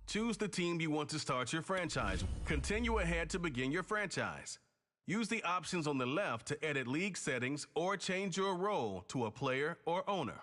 Choose the team you want to start your franchise. Continue ahead to begin your franchise. Use the options on the left to edit league settings or change your role to a player or owner.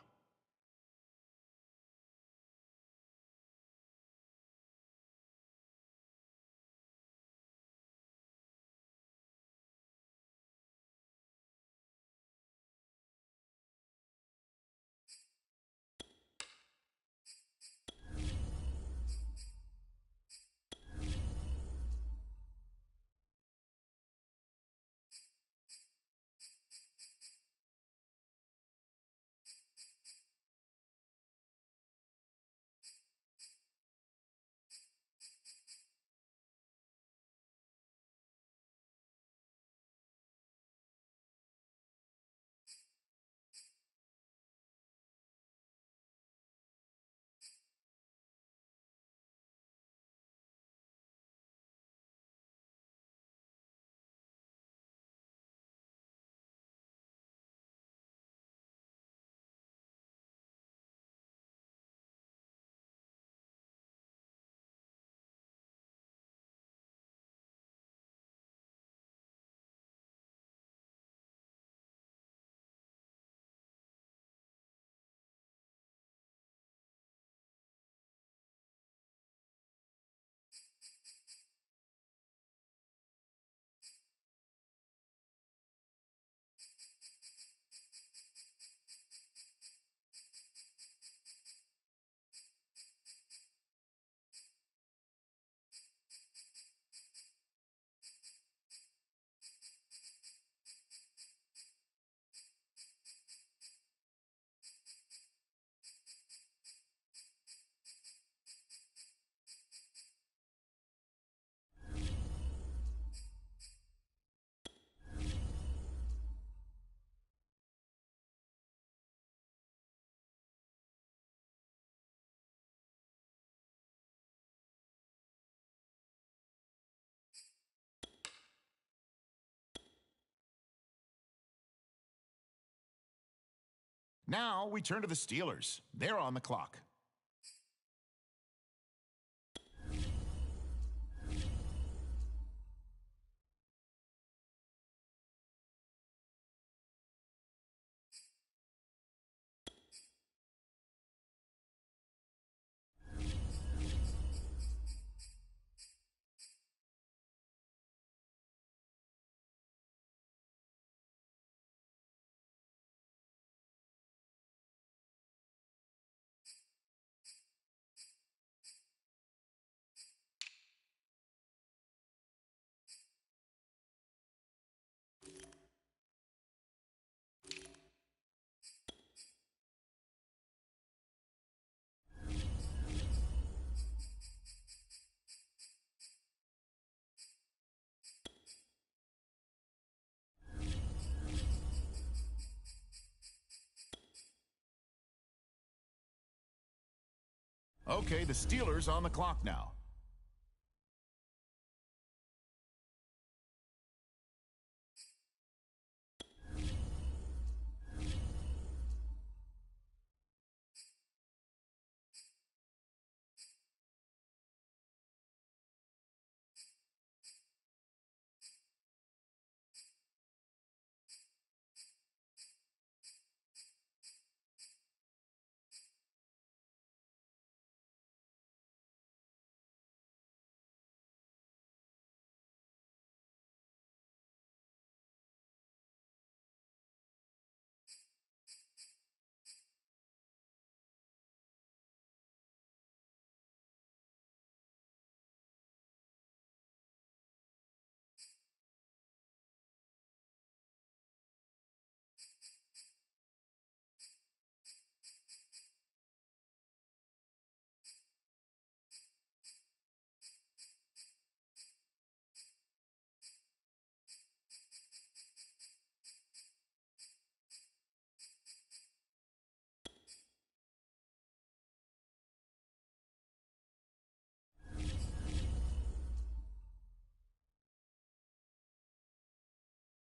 Now we turn to the Steelers. They're on the clock. Okay, the Steelers on the clock now.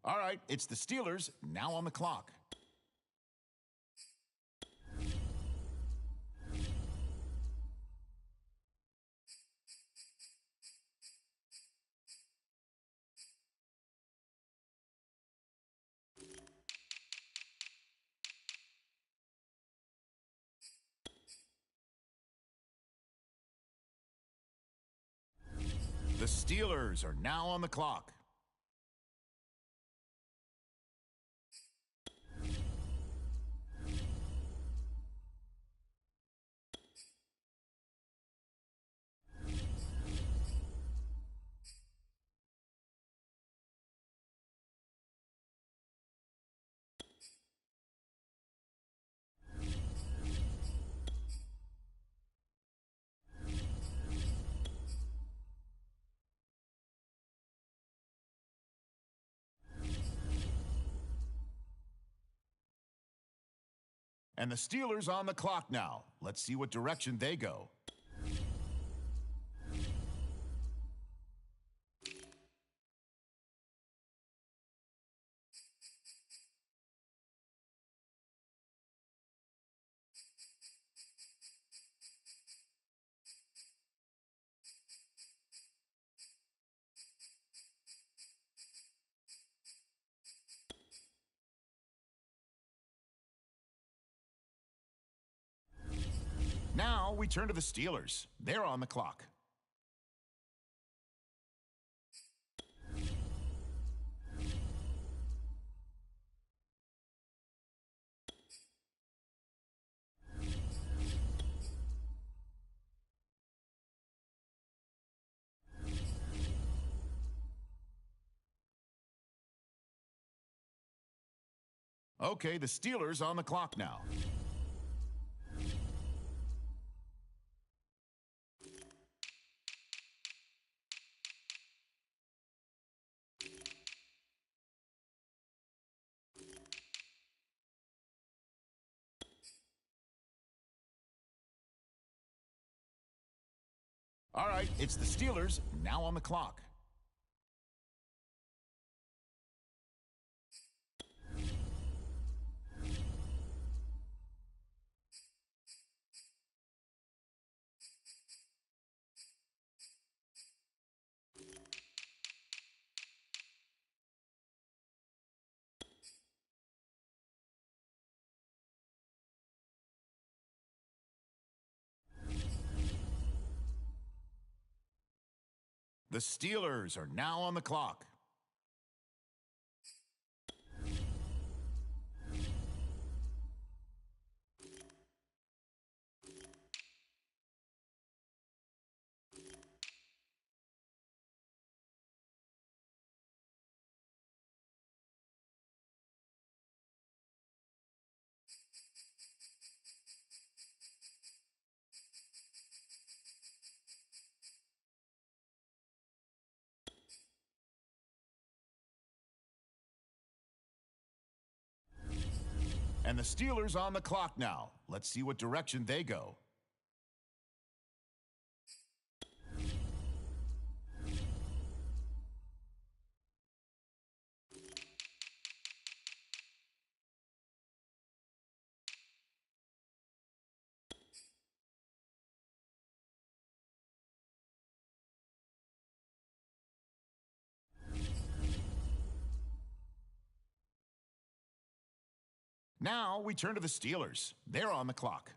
All right, it's the Steelers now on the clock. The Steelers are now on the clock. And the Steelers on the clock now. Let's see what direction they go. Now we turn to the Steelers. They're on the clock. Okay, the Steelers on the clock now. All right, it's the Steelers now on the clock. The Steelers are now on the clock. And the Steelers on the clock now. Let's see what direction they go. Now we turn to the Steelers. They're on the clock.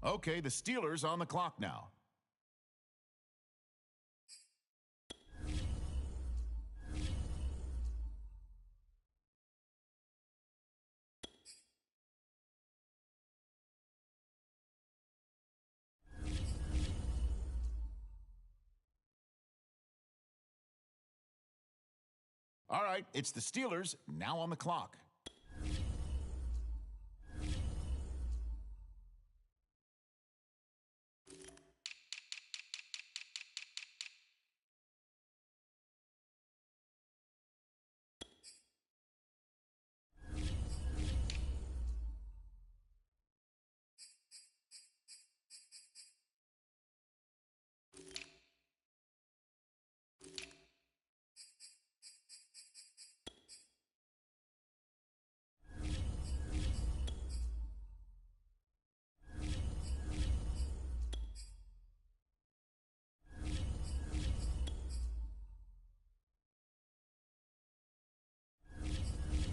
Okay, the Steelers on the clock now. All right, it's the Steelers now on the clock.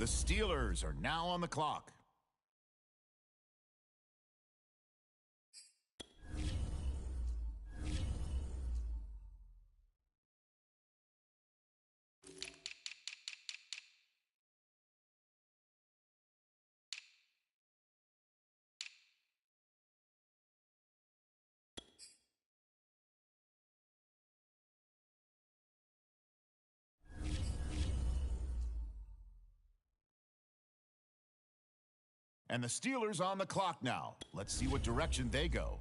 The Steelers are now on the clock. And the Steelers on the clock now. Let's see what direction they go.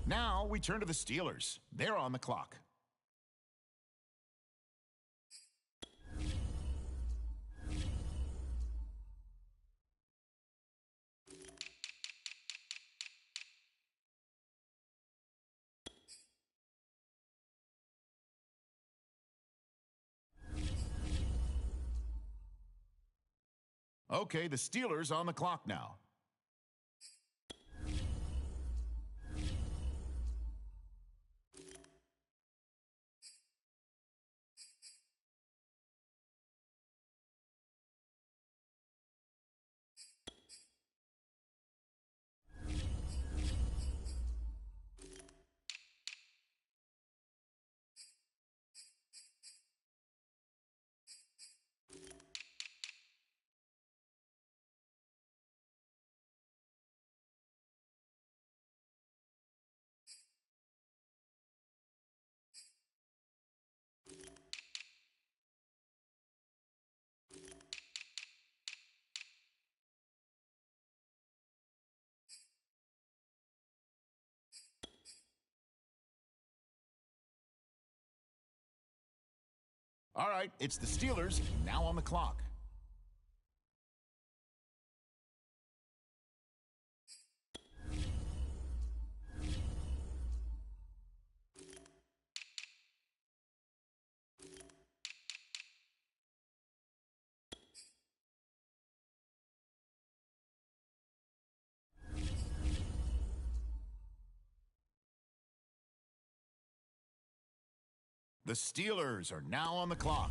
Now we turn to the Steelers. They're on the clock. Okay, the Steelers on the clock now. All right, it's the Steelers now on the clock. The Steelers are now on the clock.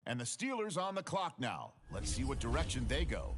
And the Steelers on the clock now. Let's see what direction they go.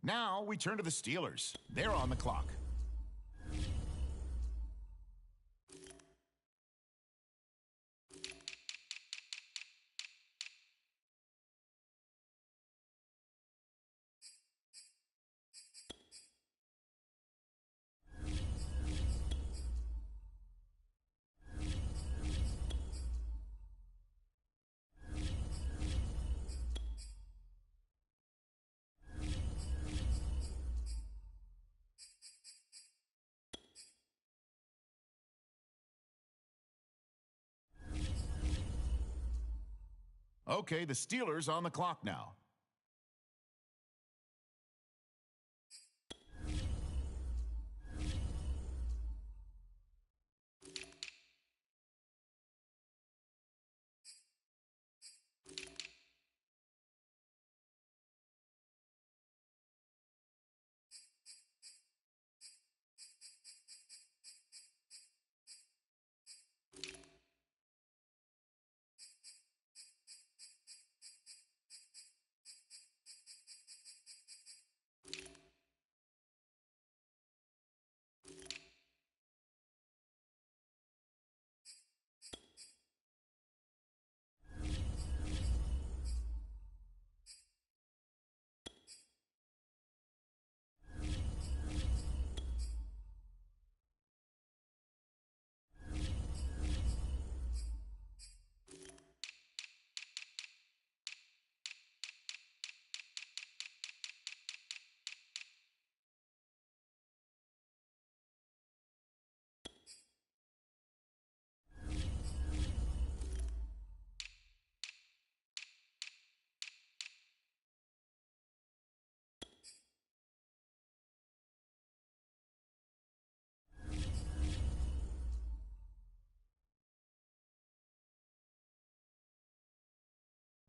Now we turn to the Steelers. They're on the clock. Okay, the Steelers on the clock now.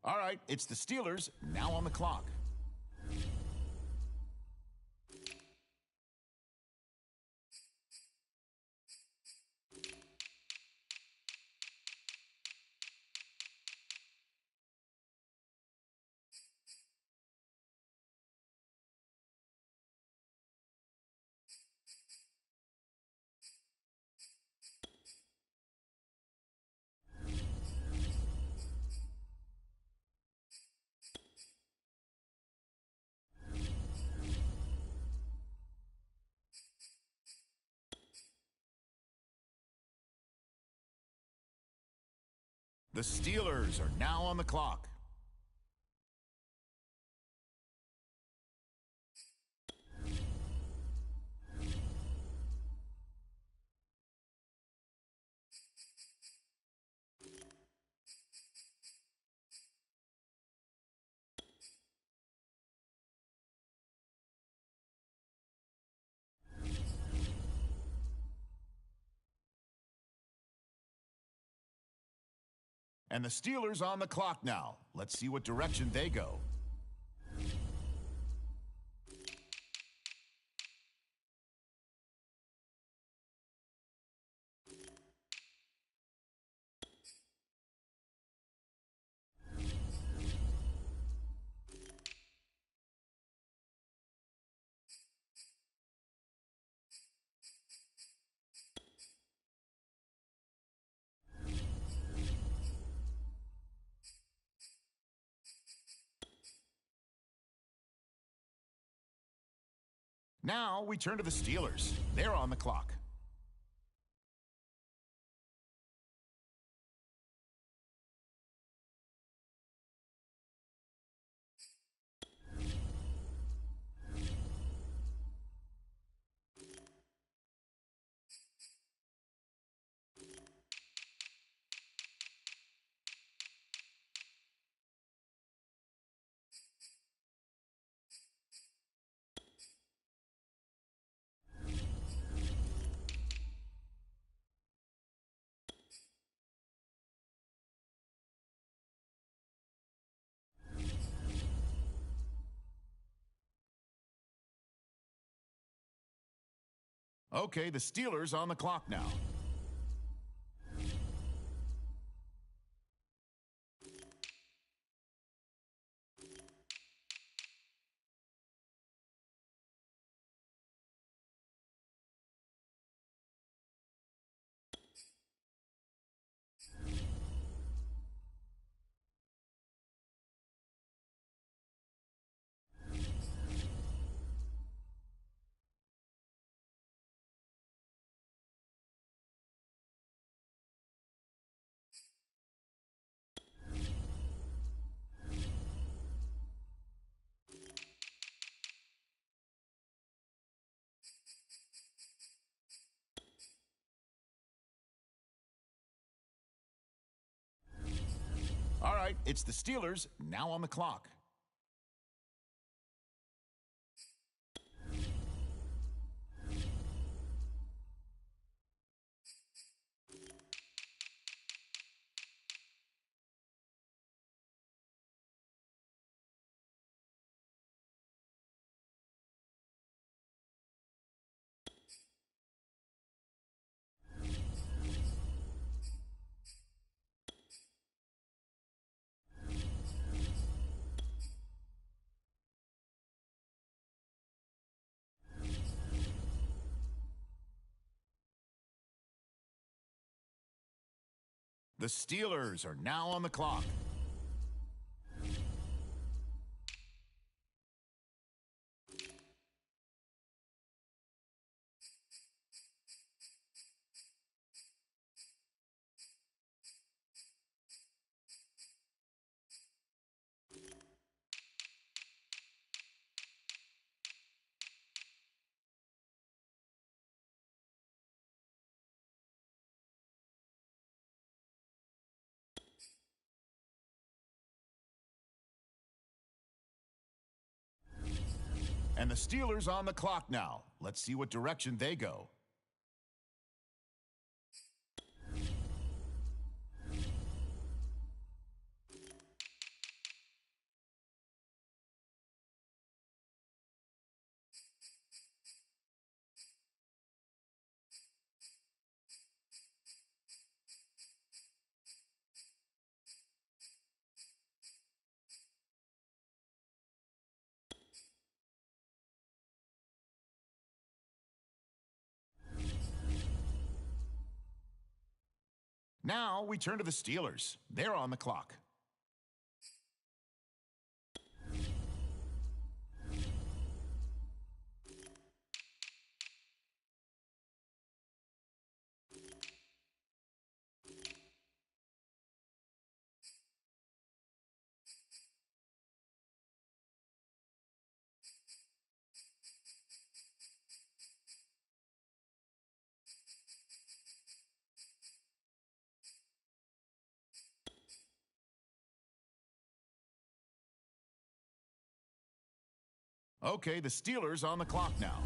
All right, it's the Steelers now on the clock. The Steelers are now on the clock. And the Steelers on the clock now. Let's see what direction they go. Now we turn to the Steelers. They're on the clock. Okay, the Steelers on the clock now. right, it's the Steelers now on the clock. The Steelers are now on the clock. And the Steelers on the clock now. Let's see what direction they go. Now we turn to the Steelers. They're on the clock. Okay, the Steelers on the clock now.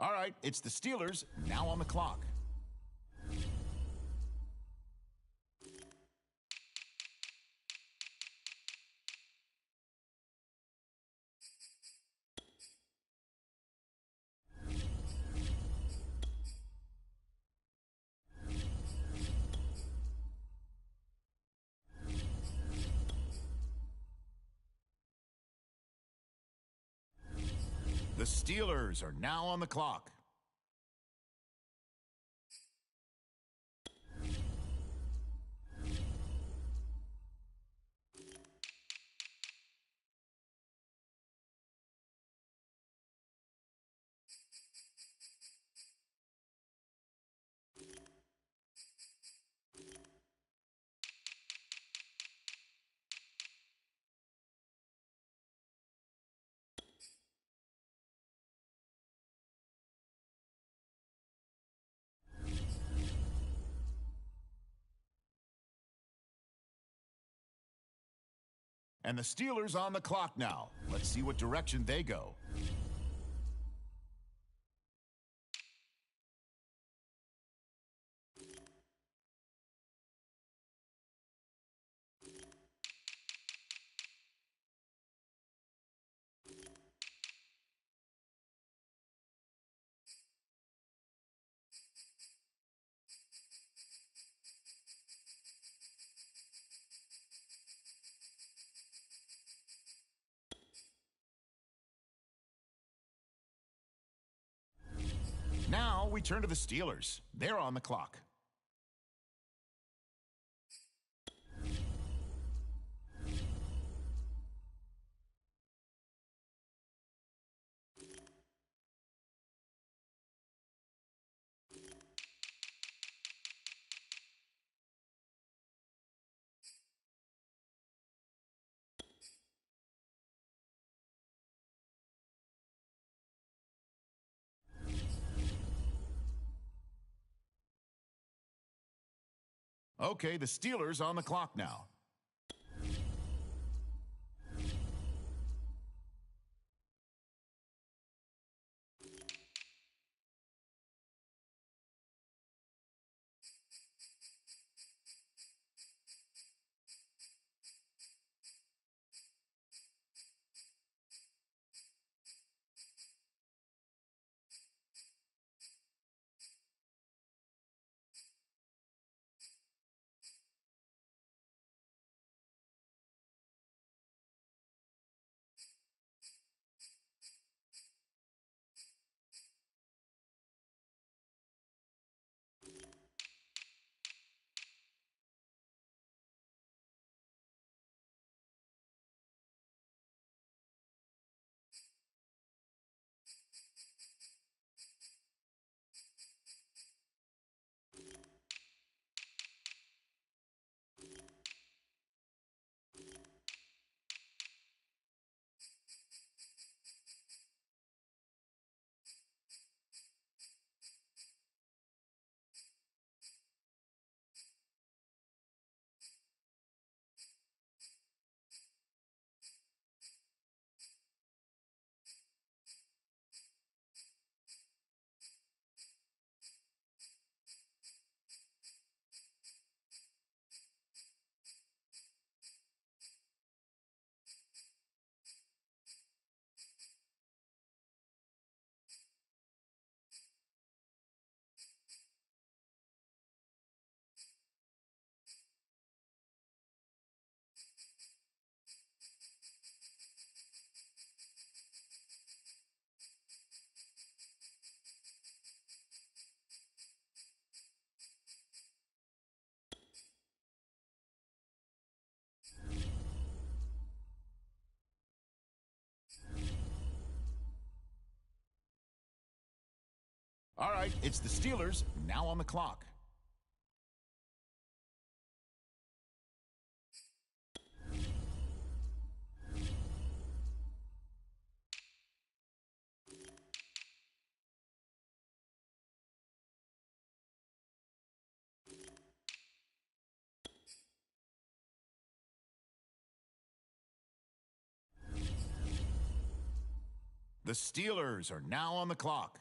All right, it's the Steelers now on the clock. The Steelers are now on the clock. And the Steelers on the clock now. Let's see what direction they go. we turn to the Steelers. They're on the clock. Okay, the Steelers on the clock now. All right, it's the Steelers now on the clock. The Steelers are now on the clock.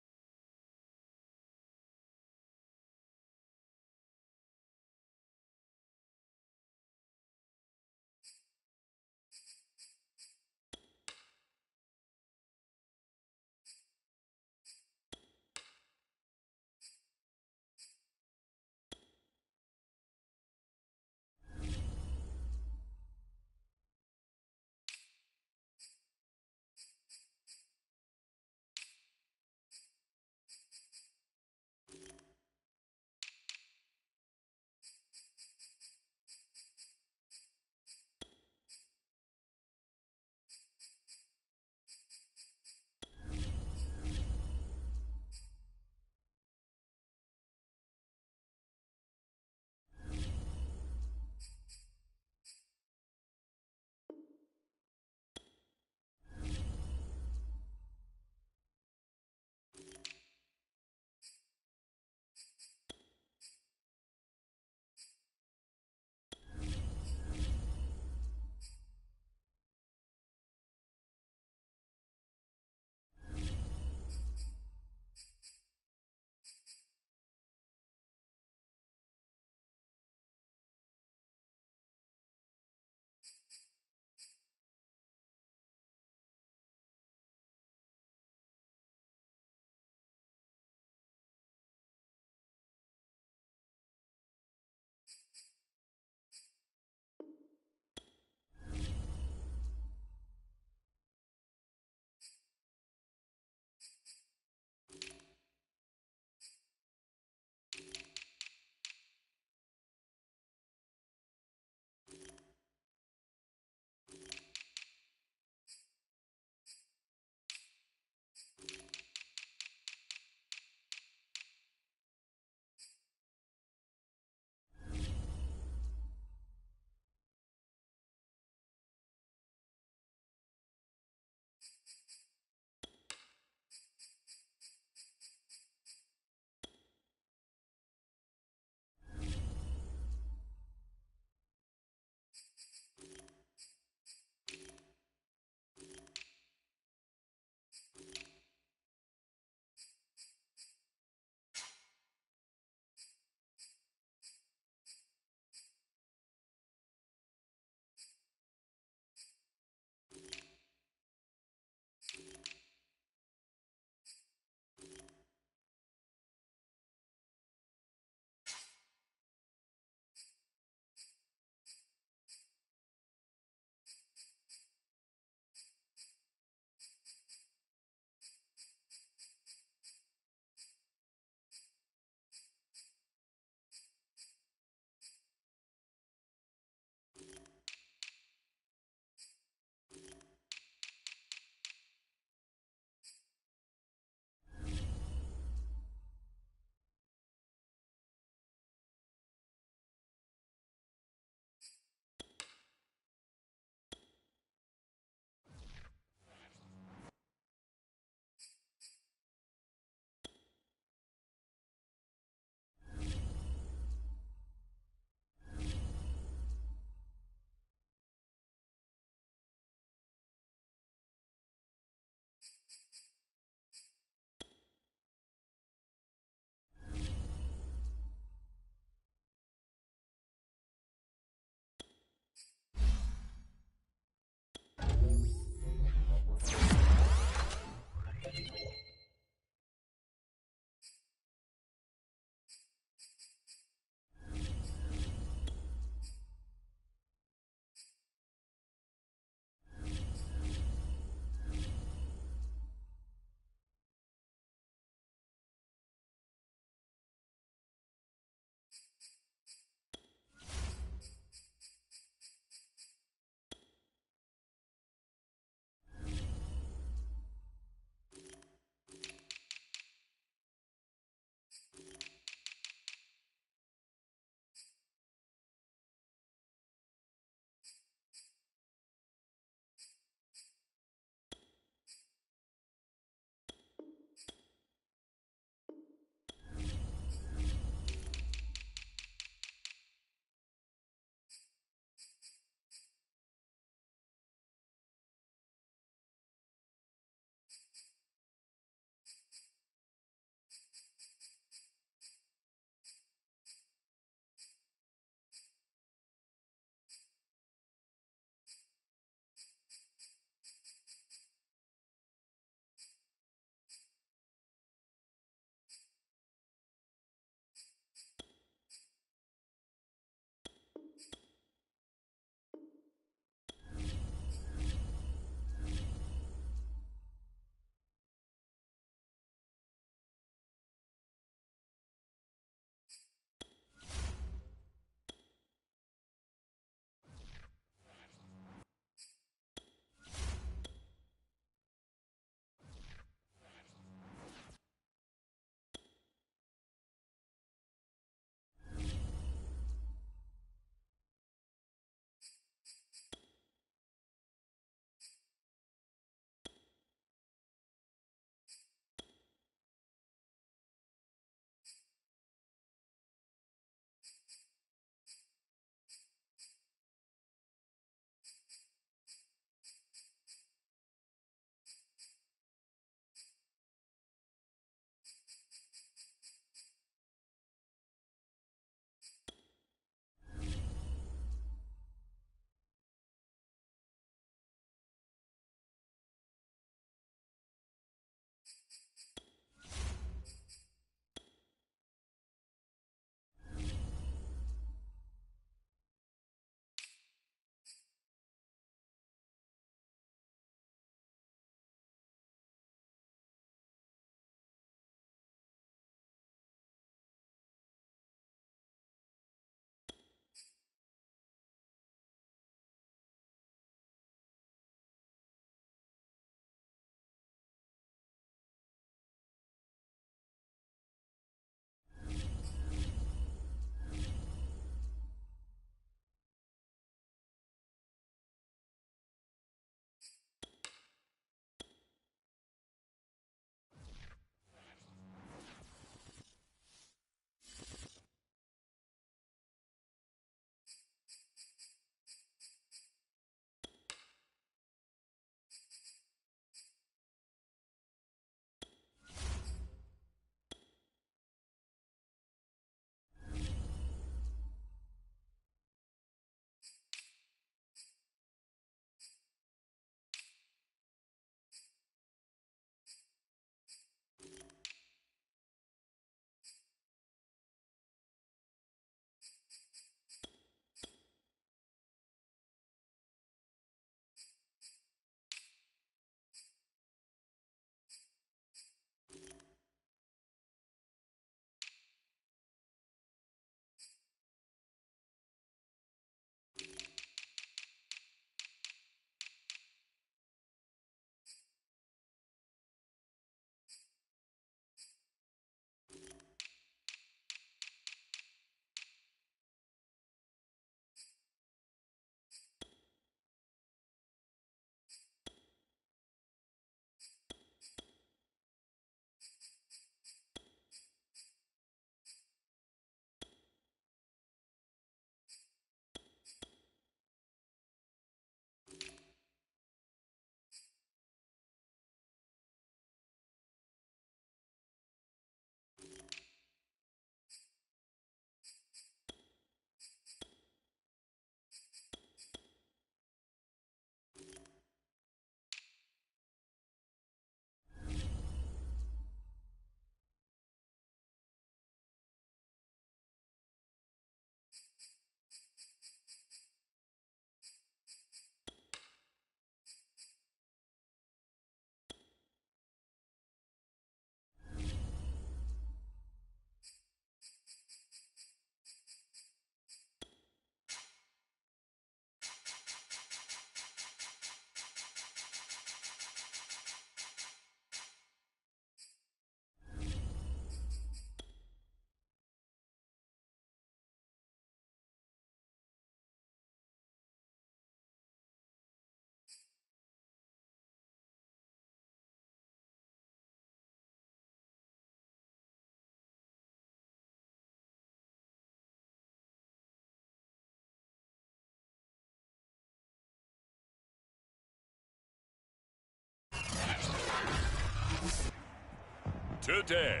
today.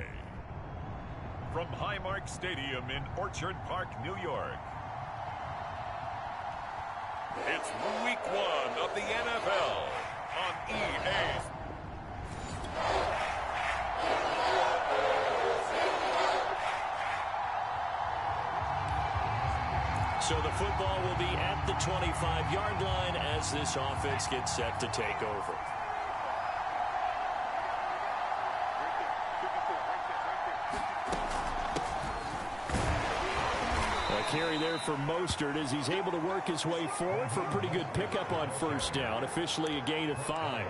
From Highmark Stadium in Orchard Park, New York, it's Week 1 of the NFL on EA. So the football will be at the 25-yard line as this offense gets set to take over. Carry there for Mostert as he's able to work his way forward for a pretty good pickup on first down. Officially a gain of 5.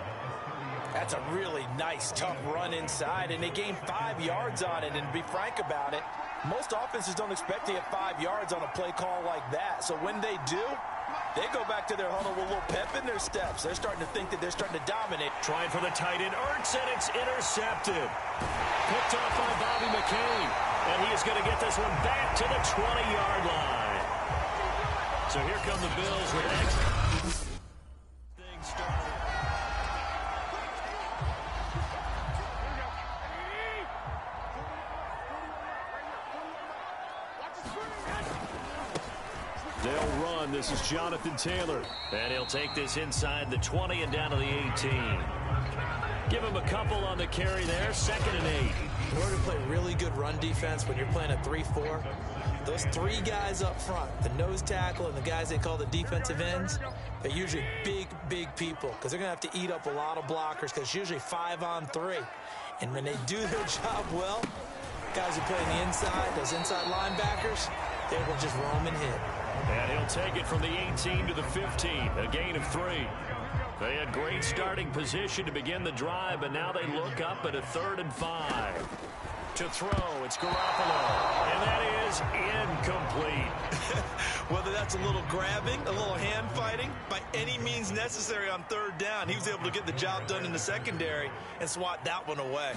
That's a really nice, tough run inside, and they gained 5 yards on it. And to be frank about it, most offenses don't expect to get 5 yards on a play call like that. So when they do, they go back to their huddle with a little pep in their steps. They're starting to think that they're starting to dominate. Trying for the tight end, Ertz, and it's intercepted. Picked off by Bobby McCain. And he is going to get this one back to the 20-yard line. So here come the Bills with extra things started. They'll run. This is Jonathan Taylor. And he'll take this inside the 20 and down to the 18. Give him a couple on the carry there. 2nd and 8. In order to play really good run defense when you're playing a 3-4, those 3 guys up front, the nose tackle and the guys they call the defensive ends, they're usually big, big people because they're going to have to eat up a lot of blockers because it's usually 5 on 3. And when they do their job well, guys who play on the inside, those inside linebackers, they will just roam and hit. And he'll take it from the 18 to the 15, a gain of 3. They had great starting position to begin the drive, but now they look up at a 3rd and 5. To throw, it's Garoppolo, and that is incomplete. Whether that's a little grabbing, a little hand fighting, by any means necessary on 3rd down, he was able to get the job done in the secondary and swat that one away.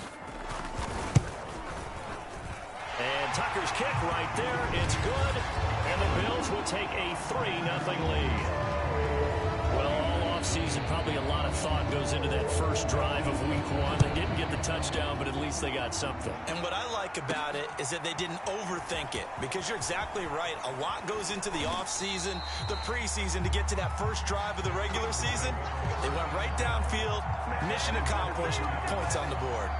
And Tucker's kick right there, it's good, and the Bills will take a 3-0 lead. Well, all offseason, probably a lot of thought goes into that first drive of Week 1. They didn't get the touchdown, but at least they got something. And what I like about it is that they didn't overthink it, because you're exactly right. A lot goes into the offseason, the preseason, to get to that first drive of the regular season. They went right downfield, mission accomplished, points on the board.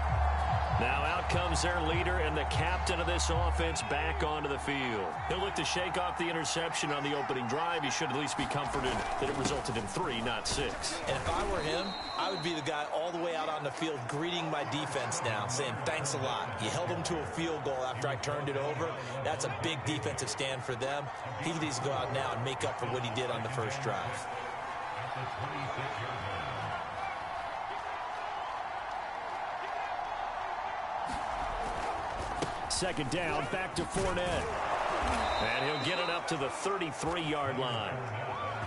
Now out comes their leader and the captain of this offense back onto the field. He'll look to shake off the interception on the opening drive. He should at least be comforted that it resulted in 3, not 6. And if I were him, I would be the guy all the way out on the field greeting my defense now, saying thanks a lot. You held them to a field goal after I turned it over. That's a big defensive stand for them. He needs to go out now and make up for what he did on the first drive. Second down, back to Fournette. And he'll get it up to the 33-yard line.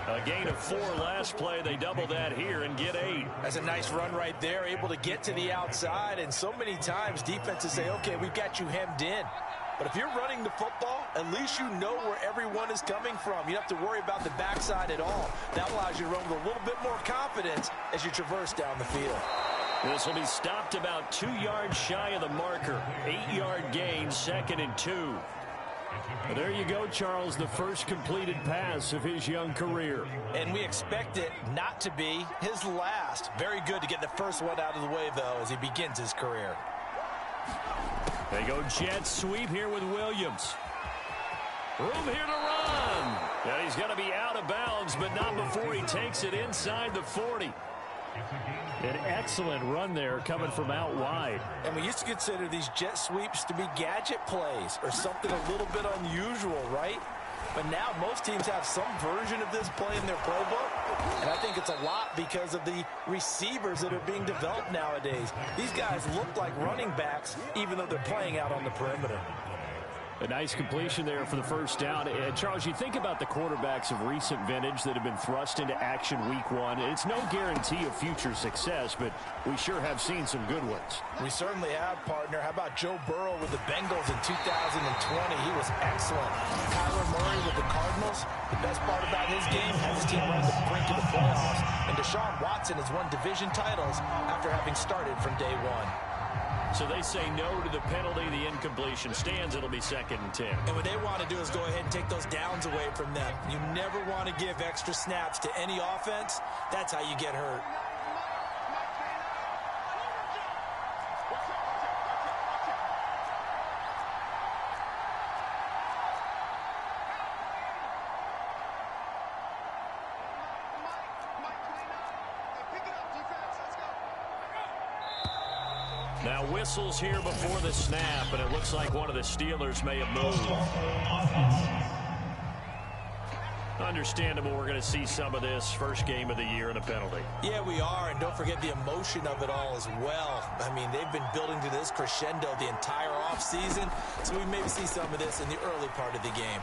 A gain of 4 last play. They double that here and get 8. That's a nice run right there, able to get to the outside. And so many times defenses say, okay, we've got you hemmed in. But if you're running the football, at least you know where everyone is coming from. You don't have to worry about the backside at all. That allows you to run with a little bit more confidence as you traverse down the field. This will be stopped about 2 yards shy of the marker. 8-yard gain, 2nd and 2. Well, there you go, Charles, the first completed pass of his young career. And we expect it not to be his last. Very good to get the first one out of the way, though, as he begins his career. They go jet sweep here with Williams. Room here to run. And he's going to be out of bounds, but not before he takes it inside the 40. An excellent run there coming from out wide. And we used to consider these jet sweeps to be gadget plays or something a little bit unusual, right? But now most teams have some version of this play in their playbook. And I think it's a lot because of the receivers that are being developed nowadays. These guys look like running backs even though they're playing out on the perimeter. A nice completion there for the first down. And Charles, you think about the quarterbacks of recent vintage that have been thrust into action Week 1. It's no guarantee of future success, but we sure have seen some good ones. We certainly have, partner. How about Joe Burrow with the Bengals in 2020? He was excellent. Kyler Murray with the Cardinals. The best part about his game has his team right at the brink of the playoffs. And Deshaun Watson has won division titles after having started from day one. So they say no to the penalty. The incompletion stands. It'll be 2nd and 10. And what they want to do is go ahead and take those downs away from them. You never want to give extra snaps to any offense. That's how you get hurt. Now whistles here before the snap, and it looks like one of the Steelers may have moved. Understandable, we're going to see some of this first game of the year in a penalty. Yeah, we are, and don't forget the emotion of it all as well. I mean, they've been building to this crescendo the entire offseason, so we maybe see some of this in the early part of the game.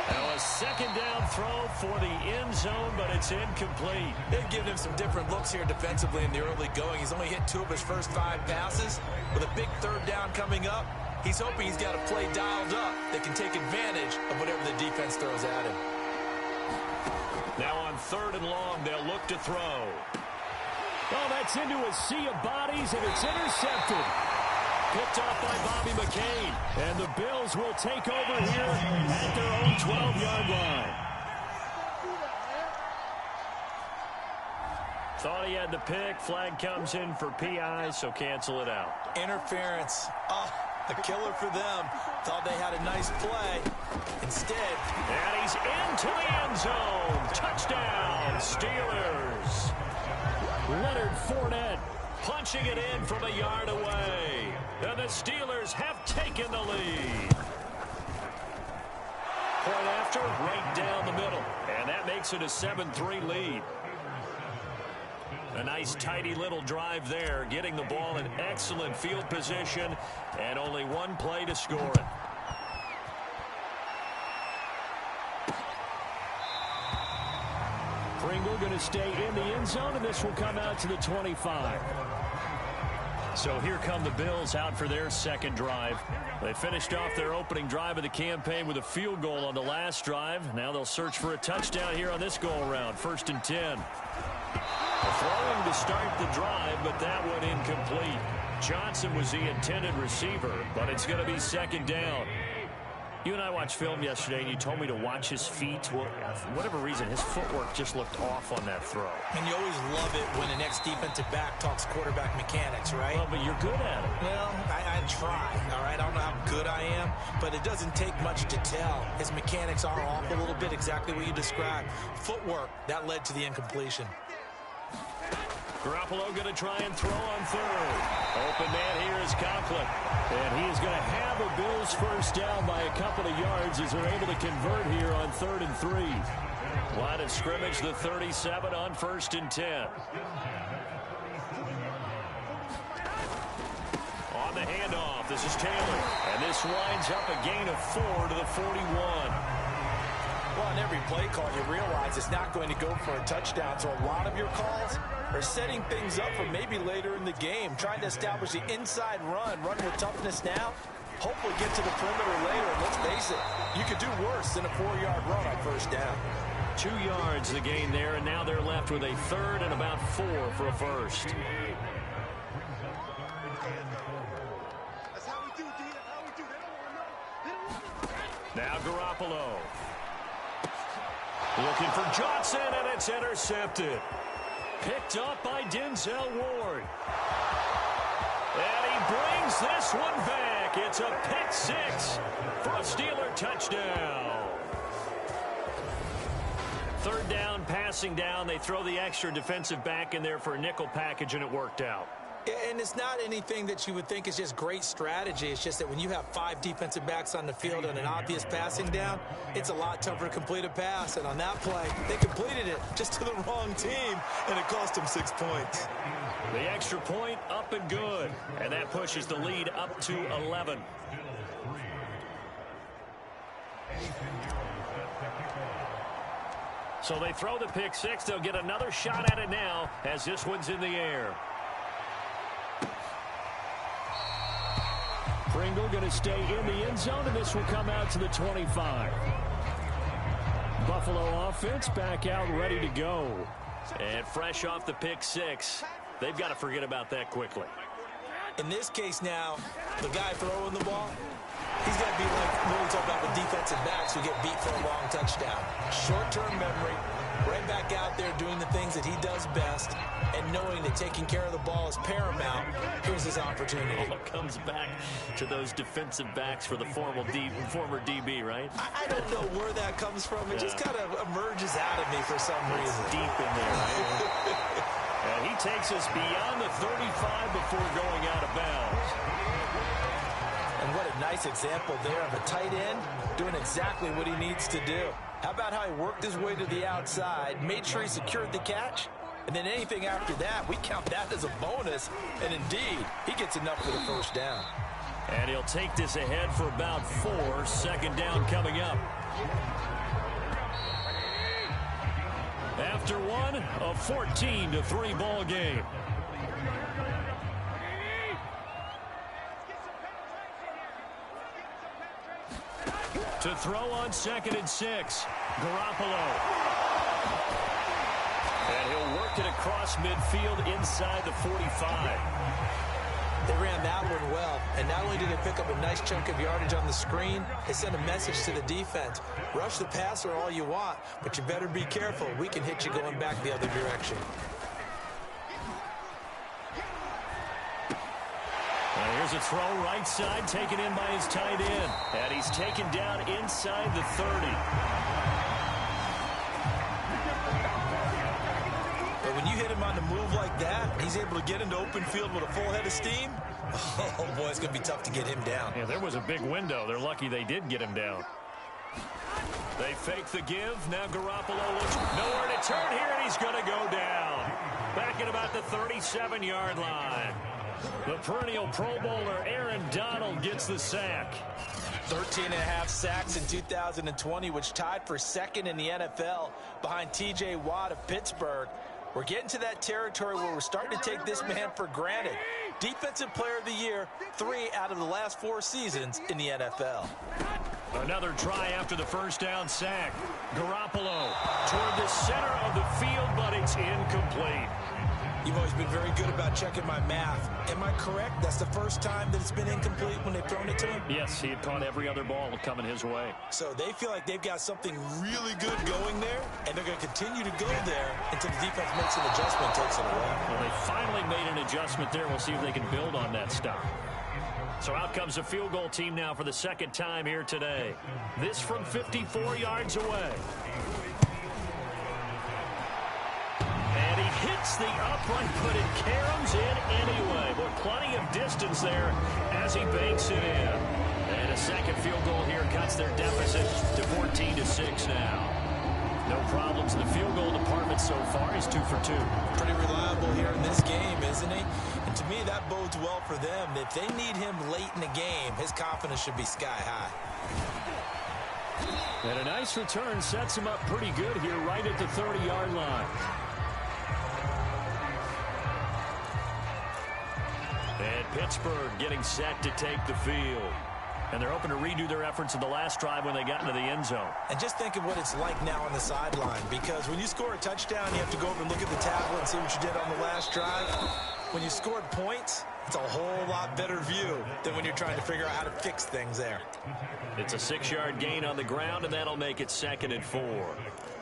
Now a 2nd down throw for the end zone, but it's incomplete. They've given him some different looks here defensively in the early going. He's only hit 2 of his first 5 passes. With a big 3rd down coming up, he's hoping he's got a play dialed up that can take advantage of whatever the defense throws at him. Now on 3rd and long, they'll look to throw. Oh, that's into a sea of bodies, and it's intercepted. Picked off by Bobby McCain. And the Bills will take over here at their own 12-yard line. Thought he had the pick. Flag comes in for PI, so cancel it out. Interference. Oh, a killer for them. Thought they had a nice play. Instead. And he's into the end zone. Touchdown, Steelers. Leonard Fournette punching it in from a yard away. And the Steelers have taken the lead. Point after, right down the middle. And that makes it a 7-3 lead. A nice, tidy little drive there, getting the ball in excellent field position, and only one play to score it. Pringle going to stay in the end zone, and this will come out to the 25. So here come the Bills out for their 2nd drive. They finished off their opening drive of the campaign with a field goal on the last drive. Now they'll search for a touchdown here on this go-around. 1st and 10. Throwing to start the drive, but that one incomplete. Johnson was the intended receiver, but it's going to be 2nd down. You and I watched film yesterday, and you told me to watch his feet. Well, for whatever reason, his footwork just looked off on that throw. And you always love it when the next defensive back talks quarterback mechanics, right? Well, but you're good at it. Well, I try, all right? I don't know how good I am, but it doesn't take much to tell. His mechanics are off a little bit, exactly what you described. Footwork, that led to the incompletion. Garoppolo going to try and throw on 3rd. Open man here is Conklin. And he is going to have a Bills first down by a couple of yards as they're able to convert here on 3rd and 3. Line of scrimmage, the 37 on 1st and 10. On the handoff, this is Taylor. And this winds up a gain of 4 to the 41. Well, on every play call, you realize it's not going to go for a touchdown, so a lot of your calls are setting things up for maybe later in the game, trying to establish the inside run with toughness now, hopefully get to the perimeter later. And let's face it, you could do worse than a 4-yard run on 1st down. 2 yards the gain there, and now they're left with a 3rd and about 4 for a first. Now Garoppolo. Looking for Johnson, and it's intercepted. Picked up by Denzel Ward. And he brings this one back. It's a pick 6 for a Steeler touchdown. 3rd down, passing down. They throw the extra defensive back in there for a nickel package, and it worked out. And it's not anything that you would think is just great strategy. It's just that when you have 5 defensive backs on the field and an obvious passing down, it's a lot tougher to complete a pass. And on that play, they completed it just to the wrong team, and it cost them 6 points. The extra point up and good. And that pushes the lead up to 11. So they throw the pick 6. They'll get another shot at it now as this one's in the air. Pringle going to stay in the end zone, and this will come out to the 25. Buffalo offense back out ready to go. And fresh off the pick 6, they've got to forget about that quickly. In this case now, the guy throwing the ball, he's got to be like what we talk about with defensive backs who get beat for a long touchdown. Short-term memory, right back out there doing the things that he does best, and knowing that taking care of the ball is paramount. Here's his opportunity. All comes back to those defensive backs for the former DB, right? I don't know where that comes from. It just kind of emerges out of me for some reason. Deep in there, right? And he takes us beyond the 35 before going out of bounds. And what a nice example there of a tight end doing exactly what he needs to do. How about how he worked his way to the outside, made sure he secured the catch, and then anything after that, we count that as a bonus. And indeed, he gets enough for the first down. And he'll take this ahead for about 4. Second down coming up. After one, a 14-3 ball game. To throw on 2nd and 6, Garoppolo. And he'll work it across midfield inside the 45. They ran that one well, and not only did they pick up a nice chunk of yardage on the screen, they sent a message to the defense. Rush the passer all you want, but you better be careful. We can hit you going back the other direction. And here's a throw right side, taken in by his tight end. And he's taken down inside the 30. But when you hit him on the move like that, he's able to get into open field with a full head of steam. Oh, boy, it's going to be tough to get him down. Yeah, there was a big window. They're lucky they did get him down. They fake the give. Now Garoppolo looks nowhere to turn here, and he's going to go down. Back at about the 37-yard line. The perennial Pro Bowler Aaron Donald gets the sack. 13.5 sacks in 2020, which tied for second in the NFL behind T.J. Watt of Pittsburgh. We're getting to that territory where we're starting to take this man for granted. Defensive Player of the Year, 3 out of the last 4 seasons in the NFL. Another try after the first down sack. Garoppolo toward the center of the field, but it's incomplete. You've always been very good about checking my math. Am I correct? That's the first time that it's been incomplete when they've thrown it to him? Yes, he had caught every other ball coming his way. So they feel like they've got something really good going there, and they're going to continue to go there until the defense makes an adjustment and takes it away. Well, they finally made an adjustment there. We'll see if they can build on that stop. So out comes the field goal team now for the second time here today. This from 54 yards away. And he hits the upright, but it caroms in anyway. But plenty of distance there as he banks it in. And a second field goal here cuts their deficit to 14-6 now. No problems in the field goal department so far. He's 2 for 2. Pretty reliable here in this game, isn't he? And to me, that bodes well for them. If they need him late in the game, his confidence should be sky high. And a nice return sets him up pretty good here right at the 30-yard line. And Pittsburgh getting set to take the field. And they're hoping to redo their efforts in the last drive when they got into the end zone. And just think of what it's like now on the sideline, because when you score a touchdown, you have to go over and look at the tablet and see what you did on the last drive. When you scored points, it's a whole lot better view than when you're trying to figure out how to fix things there. It's a 6-yard gain on the ground, and that'll make it 2nd and 4.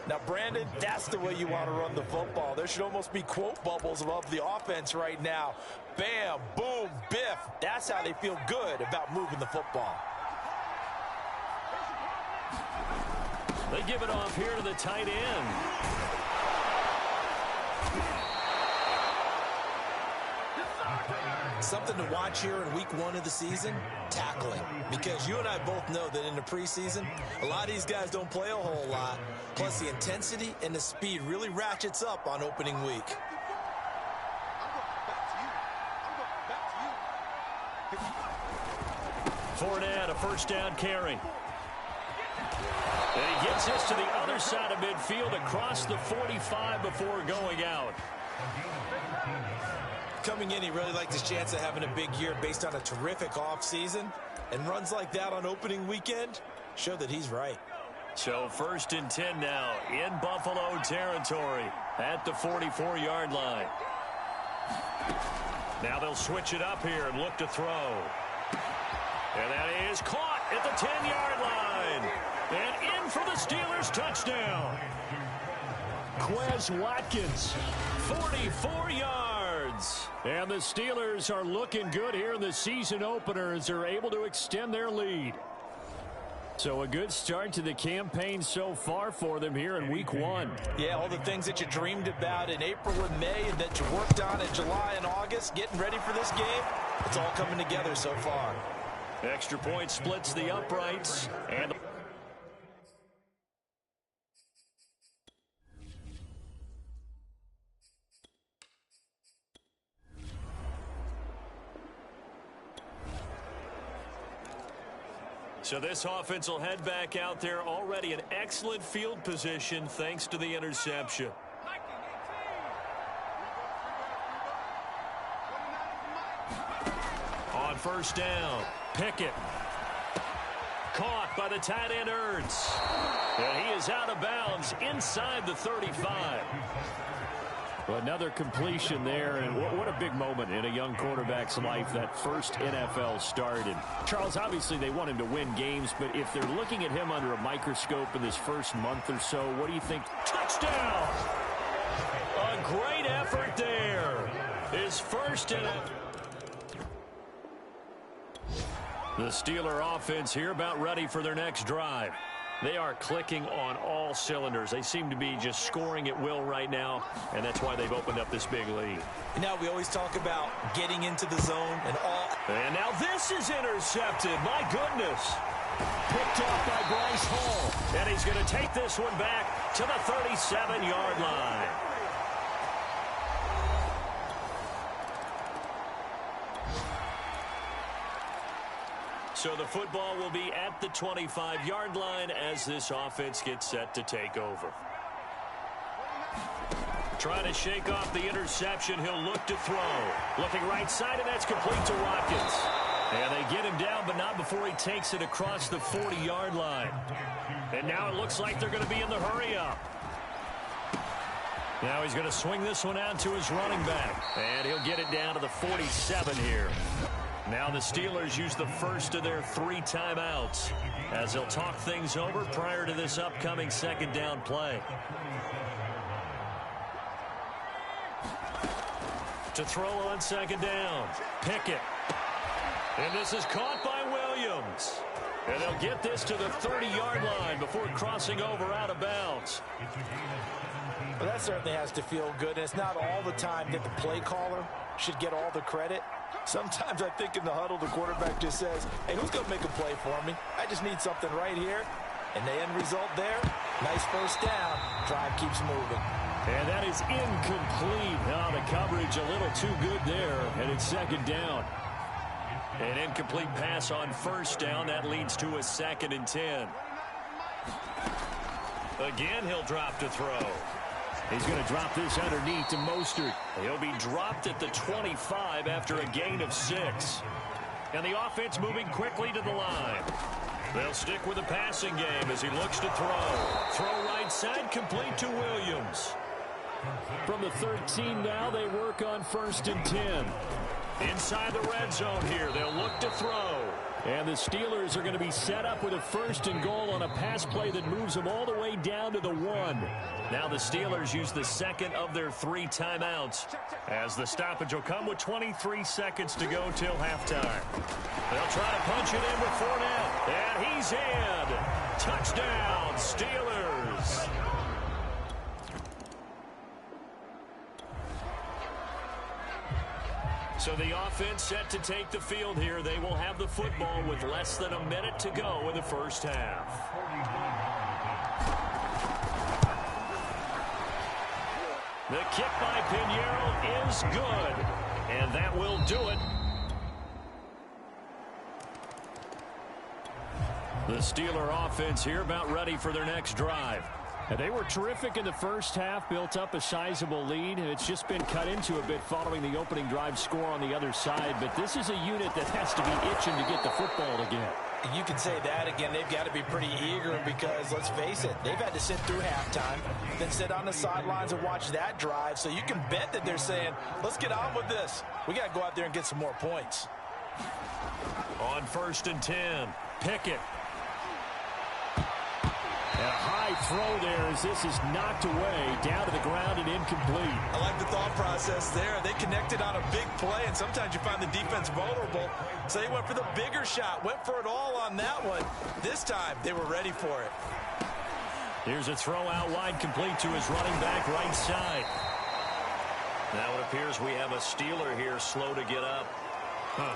Now, Brandon, that's the way you want to run the football. There should almost be quote bubbles above the offense right now. Bam, boom, biff. That's how they feel good about moving the football. They give it off here to the tight end. Something to watch here in week 1 of the season, tackling. Because you and I both know that in the preseason, a lot of these guys don't play a whole lot. Plus, the intensity and the speed really ratchets up on opening week. Fournette, a first down carry. And he gets this to the other side of midfield across the 45 before going out. Coming in, he really liked his chance of having a big year based on a terrific offseason. And runs like that on opening weekend show that he's right. So 1st and 10 now in Buffalo territory at the 44-yard line. Now they'll switch it up here and look to throw. And that is caught at the 10-yard line. And in for the Steelers touchdown. Quez Watkins, 44 yards. And the Steelers are looking good here in the season opener as they're able to extend their lead. So a good start to the campaign so far for them here in week 1. Yeah, all the things that you dreamed about in April and May and that you worked on in July and August, getting ready for this game, it's all coming together so far. Extra point splits the uprights. And so this offense will head back out there, already in excellent field position thanks to the interception. On first down, Pickett. Caught by the tight end Ertz. And he is out of bounds inside the 35. Another completion there, and what a big moment in a young quarterback's life, that first NFL start. And Charles, obviously they want him to win games, but if they're looking at him under a microscope in this first month or so, what do you think? Touchdown! A great effort there. His first in a... The Steeler offense here about ready for their next drive. They are clicking on all cylinders. They seem to be just scoring at will right now, and that's why they've opened up this big lead. Now we always talk about getting into the zone and all. And now this is intercepted. My goodness. Picked off by Bryce Hall. And he's going to take this one back to the 37-yard line. So the football will be at the 25-yard line as this offense gets set to take over. Trying to shake off the interception. He'll look to throw. Looking right side, and that's complete to Watkins. And they get him down, but not before he takes it across the 40-yard line. And now it looks like they're going to be in the hurry-up. Now he's going to swing this one out to his running back. And he'll get it down to the 47 here. Now the Steelers use the first of their 3 timeouts as they'll talk things over prior to this upcoming second down play. To throw on second down, Pickett. And this is caught by Williams. And they'll get this to the 30-yard line before crossing over out of bounds. Well, that certainly has to feel good. And it's not all the time that the play caller should get all the credit. Sometimes I think in the huddle, the quarterback just says, hey, who's going to make a play for me? I just need something right here. And the end result there, nice first down. Drive keeps moving. And that is incomplete. Oh, the coverage a little too good there. And it's second down. An incomplete pass on first down. That leads to a 2nd and 10. Again, he'll drop to throw. He's going to drop this underneath to Mostert. He'll be dropped at the 25 after a gain of 6. And the offense moving quickly to the line. They'll stick with the passing game as he looks to throw. Throw right side, complete to Williams. From the 13 now, they work on 1st and 10. Inside the red zone here, they'll look to throw. And the Steelers are going to be set up with a 1st and goal on a pass play that moves them all the way down to the 1. Now the Steelers use the 2nd of their 3 timeouts as the stoppage will come with 23 seconds to go till halftime. They'll try to punch it in with Fournette. And he's in. Touchdown, Steelers. So the offense set to take the field here. They will have the football with less than a minute to go in the first half. The kick by Pinheiro is good. And that will do it. The Steeler offense here about ready for their next drive. And they were terrific in the first half, built up a sizable lead, and it's just been cut into a bit following the opening drive score on the other side. But this is a unit that has to be itching to get the football again. You can say that again. They've got to be pretty eager because, let's face it, they've had to sit through halftime, then sit on the sidelines and watch that drive. So you can bet that they're saying, let's get on with this. We got to go out there and get some more points. On 1st and 10, Pickett. A high throw there as this is knocked away, down to the ground and incomplete. I like the thought process there. They connected on a big play, and sometimes you find the defense vulnerable. So they went for the bigger shot, went for it all on that one. This time, they were ready for it. Here's a throw out wide, complete to his running back right side. Now it appears we have a Steeler here slow to get up.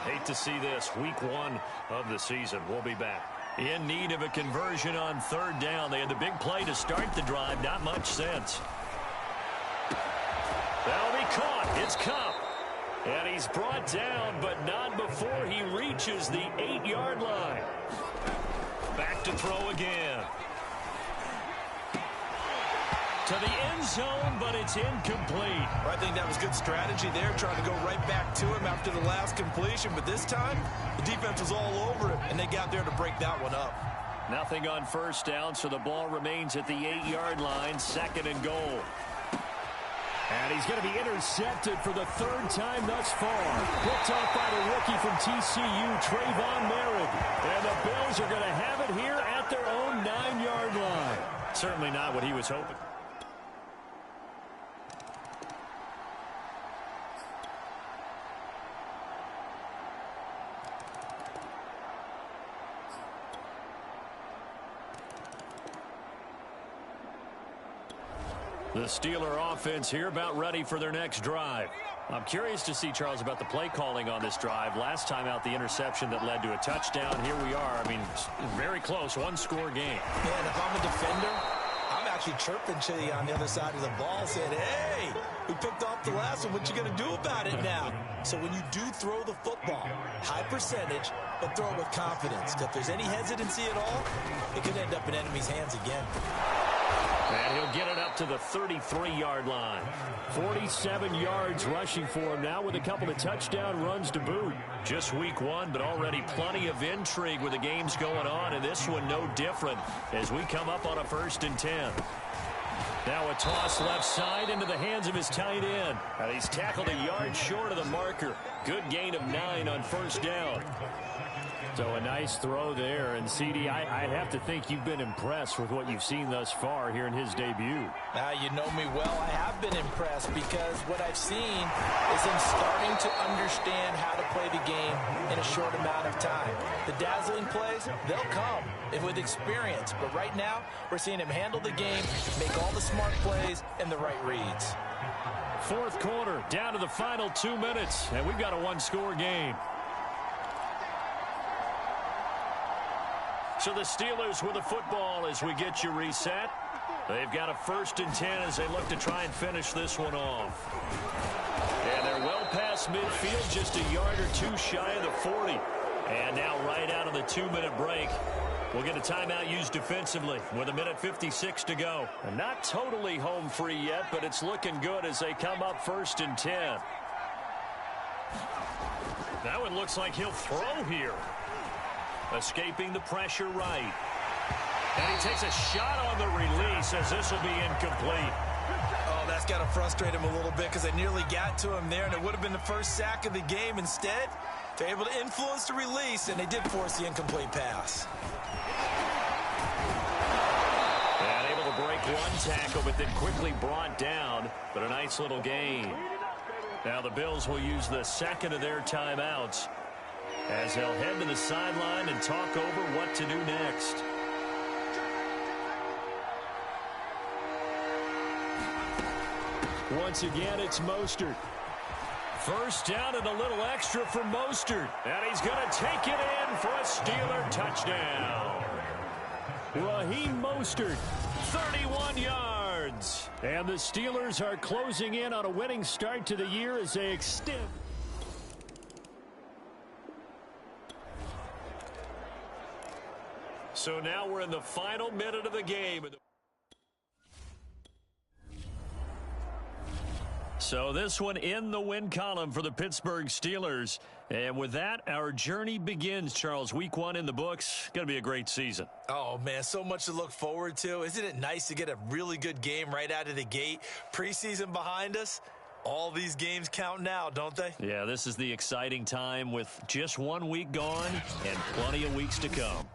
Hate to see this. Week 1 of the season. We'll be back. In need of a conversion on 3rd down. They had the big play to start the drive. Not much sense. That'll be caught. It's Kupp. And he's brought down, but not before he reaches the 8-yard line. Back to throw again. To the end zone, but it's incomplete. I think that was good strategy there, trying to go right back to him after the last completion. But this time, the defense was all over it, and they got there to break that one up. Nothing on 1st down, so the ball remains at the 8-yard line, 2nd and goal. And he's going to be intercepted for the 3rd time thus far. Picked off by the rookie from TCU, Trayvon Merritt. And the Bills are going to have it here at their own 9-yard line. Certainly not what he was hoping. The Steeler offense here about ready for their next drive. I'm curious to see, Charles, about the play calling on this drive. Last time out, the interception that led to a touchdown. Here we are. I mean, very close, 1-score game. Man, if I'm a defender, I'm actually chirping to you on the other side of the ball saying, hey, we picked off the last one. What you going to do about it now? So when you do throw the football, high percentage, but throw it with confidence. If there's any hesitancy at all, it could end up in enemy's hands again. And he'll get it up to the 33-yard line. 47 yards rushing for him now with a couple of touchdown runs to boot. Just week 1, but already plenty of intrigue with the games going on, and this one no different as we come up on a 1st and 10. Now a toss left side into the hands of his tight end. And he's tackled a yard short of the marker. Good gain of 9 on 1st down. So a nice throw there. And, CD, I have to think you've been impressed with what you've seen thus far here in his debut. Now, you know me well. I have been impressed because what I've seen is him starting to understand how to play the game in a short amount of time. The dazzling plays, they'll come with experience. But right now, we're seeing him handle the game, make all the smart plays, and the right reads. 4th quarter, down to the final 2 minutes, and we've got a 1-score game. So the Steelers with the football as we get you reset. They've got a 1st and 10 as they look to try and finish this one off. And they're well past midfield, just a yard or 2 shy of the 40. And now right out of the 2-minute break, we'll get a timeout used defensively with 1:56 to go. And not totally home free yet, but it's looking good as they come up 1st and 10. That one looks like he'll throw here. Escaping the pressure right. And he takes a shot on the release as this will be incomplete. Oh, that's got to frustrate him a little bit because they nearly got to him there, and it would have been the first sack of the game. Instead, they're able to influence the release, and they did force the incomplete pass. And able to break one tackle, but then quickly brought down, but a nice little gain. Now the Bills will use the 2nd of their timeouts as they'll head to the sideline and talk over what to do next. Once again, it's Mostert. 1st down and a little extra for Mostert. And he's going to take it in for a Steeler touchdown. Raheem Mostert, 31 yards. And the Steelers are closing in on a winning start to the year as they extend. So now we're in the final minute of the game. So this one in the win column for the Pittsburgh Steelers. And with that, our journey begins, Charles. Week 1 in the books. Going to be a great season. Oh, man, so much to look forward to. Isn't it nice to get a really good game right out of the gate? Preseason behind us. All these games count now, don't they? Yeah, this is the exciting time with just 1 week gone and plenty of weeks to come.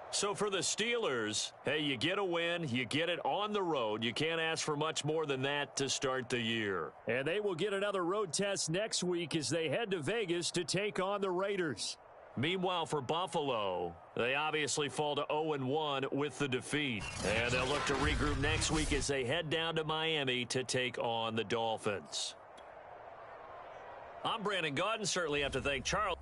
So for the Steelers, hey, you get a win, you get it on the road. You can't ask for much more than that to start the year. And they will get another road test next week as they head to Vegas to take on the Raiders. Meanwhile, for Buffalo, they obviously fall to 0-1 with the defeat. And they'll look to regroup next week as they head down to Miami to take on the Dolphins. I'm Brandon Gaudin. Certainly have to thank Charles.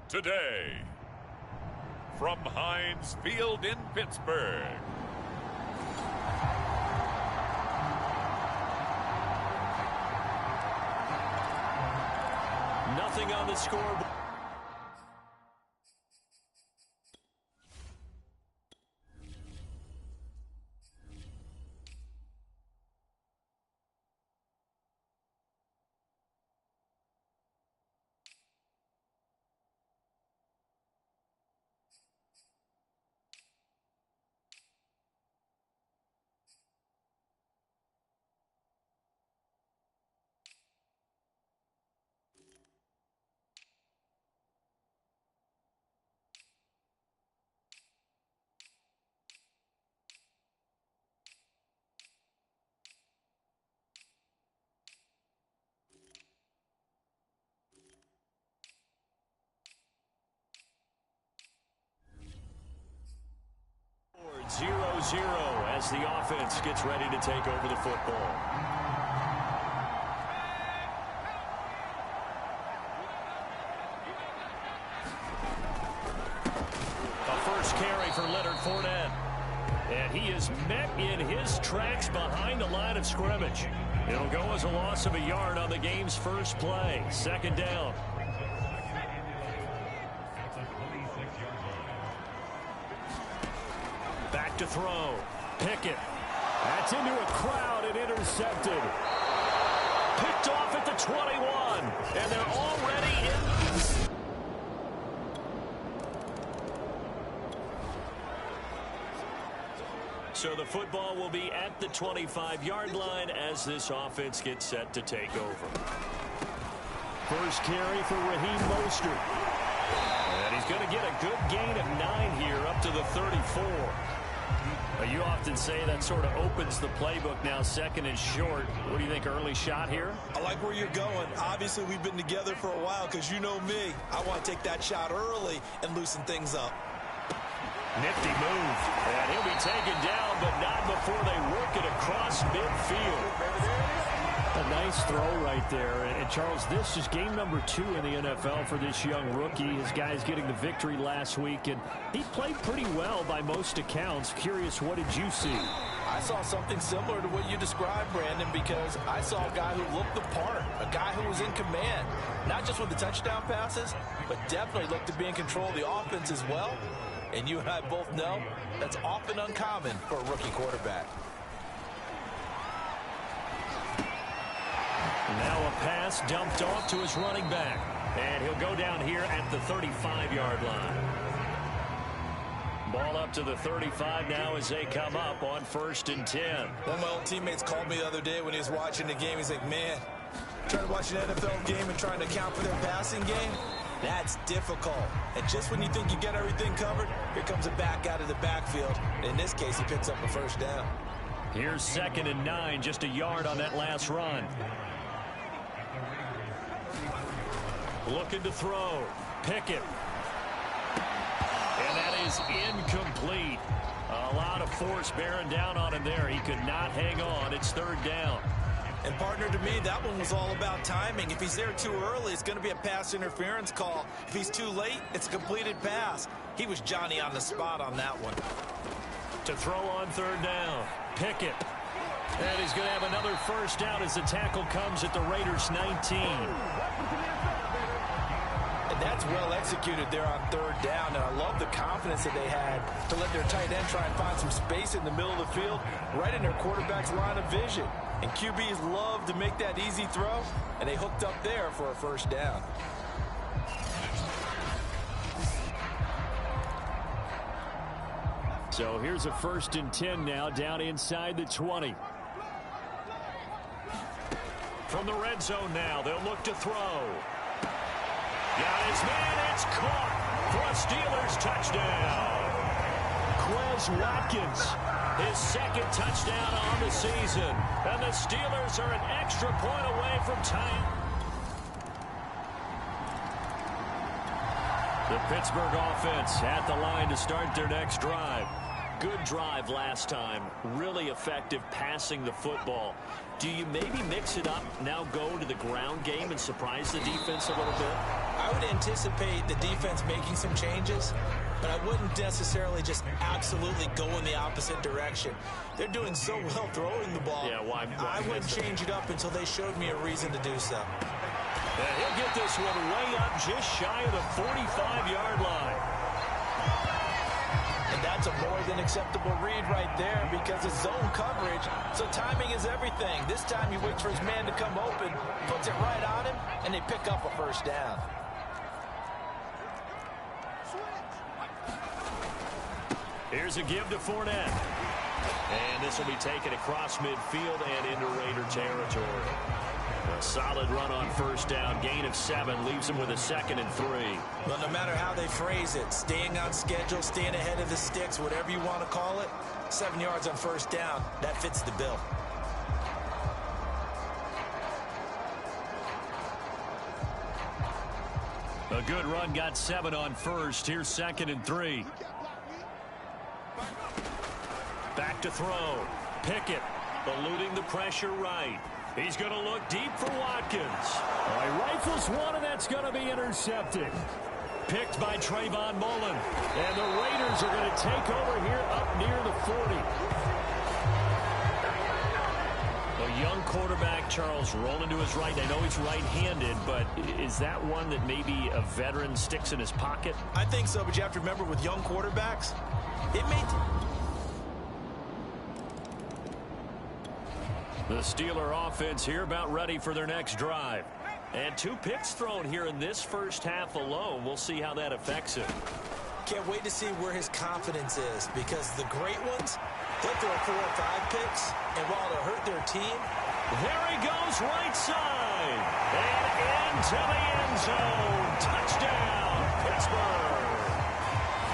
Today, from Heinz Field in Pittsburgh, Nothing on the scoreboard. Forward 0-0 as the offense gets ready to take over the football. A first carry for Leonard Fournette. And he is met in his tracks behind the line of scrimmage. It'll go as a loss of a yard on the game's first play. Second down. Back to throw. Pickett. That's into a crowd and intercepted. Picked off at the 21. And they're already in. So the football will be at the 25-yard line as this offense gets set to take over. first carry for Raheem Mostert. And he's going to get a good gain of 9 here up to the 34. You often say that sort of opens the playbook now, second and short. What do you think, early shot here? I like where you're going. Obviously, we've been together for a while because you know me. I want to take that shot early and loosen things up. Nifty move. And he'll be taken down, but not before they work it across midfield. A nice throw right there. And Charles, this is game number 2 in the NFL for this young rookie. His guys getting the victory last week, and he played pretty well by most accounts. Curious, what did you see? I saw something similar to what you described, Brandon, because I saw a guy who looked the part, a guy who was in command, not just with the touchdown passes, but definitely looked to be in control of the offense as well. And you and I both know that's often uncommon for a rookie quarterback. Now a pass dumped off to his running back. And he'll go down here at the 35-yard line. Ball up to the 35 now as they come up on 1st and 10. One of my old teammates called me the other day when he was watching the game. He's like, man, trying to watch an NFL game and trying to account for their passing game, that's difficult. And just when you think you get everything covered, here comes a back out of the backfield. In this case, he picks up a first down. Here's 2nd and 9, just a yard on that last run. Looking to throw. Pickett. And that is incomplete. A lot of force bearing down on him there. He could not hang on. It's 3rd down. And, partner, to me, that one was all about timing. If he's there too early, it's going to be a pass interference call. If he's too late, it's a completed pass. He was Johnny on the spot on that one. To throw on 3rd down. Pickett. And he's going to have another first down as the tackle comes at the Raiders' 19. And that's well executed there on 3rd down. And I love the confidence that they had to let their tight end try and find some space in the middle of the field, right in their quarterback's line of vision. And QBs love to make that easy throw, and they hooked up there for a first down. So here's a 1st and 10 now, down inside the 20. From the red zone now, they'll look to throw. Got his man, it's caught for a Steelers touchdown. Quez Watkins, his 2nd touchdown on the season. And the Steelers are an extra point away from tying. The Pittsburgh offense at the line to start their next drive. Good drive last time. Really effective passing the football. Do you maybe mix it up, now go to the ground game and surprise the defense a little bit? I would anticipate the defense making some changes, but I wouldn't necessarily just absolutely go in the opposite direction. They're doing so well throwing the ball. Yeah, why I wouldn't change it up until they showed me a reason to do so. And he'll get this one way up just shy of the 45-yard line. And that's a more than acceptable read right there because it's zone coverage, so timing is everything. This time he waits for his man to come open, puts it right on him, and they pick up a first down. Here's a give to Fournette. And this will be taken across midfield and into Raider territory. A solid run on 1st down, gain of 7, leaves them with a 2nd and 3. Well, no matter how they phrase it, staying on schedule, staying ahead of the sticks, whatever you want to call it, 7 yards on 1st down, that fits the bill. A good run, got 7 on 1st. Here's 2nd and 3. Back to throw. Pickett eluding the pressure right. He's going to look deep for Watkins. He rifles one, and that's going to be intercepted. Picked by Trayvon Mullen. And the Raiders are going to take over here up near the 40. A young quarterback, Charles, rolling to his right. I know he's right-handed, but is that one that maybe a veteran sticks in his pocket? I think so, but you have to remember with young quarterbacks, it may... The Steeler offense here about ready for their next drive. And 2 picks thrown here in this first half alone. We'll see how that affects him. Can't wait to see where his confidence is because the great ones, they'll throw 4 or 5 picks, and while it'll hurt their team... There he goes right side. And into the end zone. Touchdown, Pittsburgh.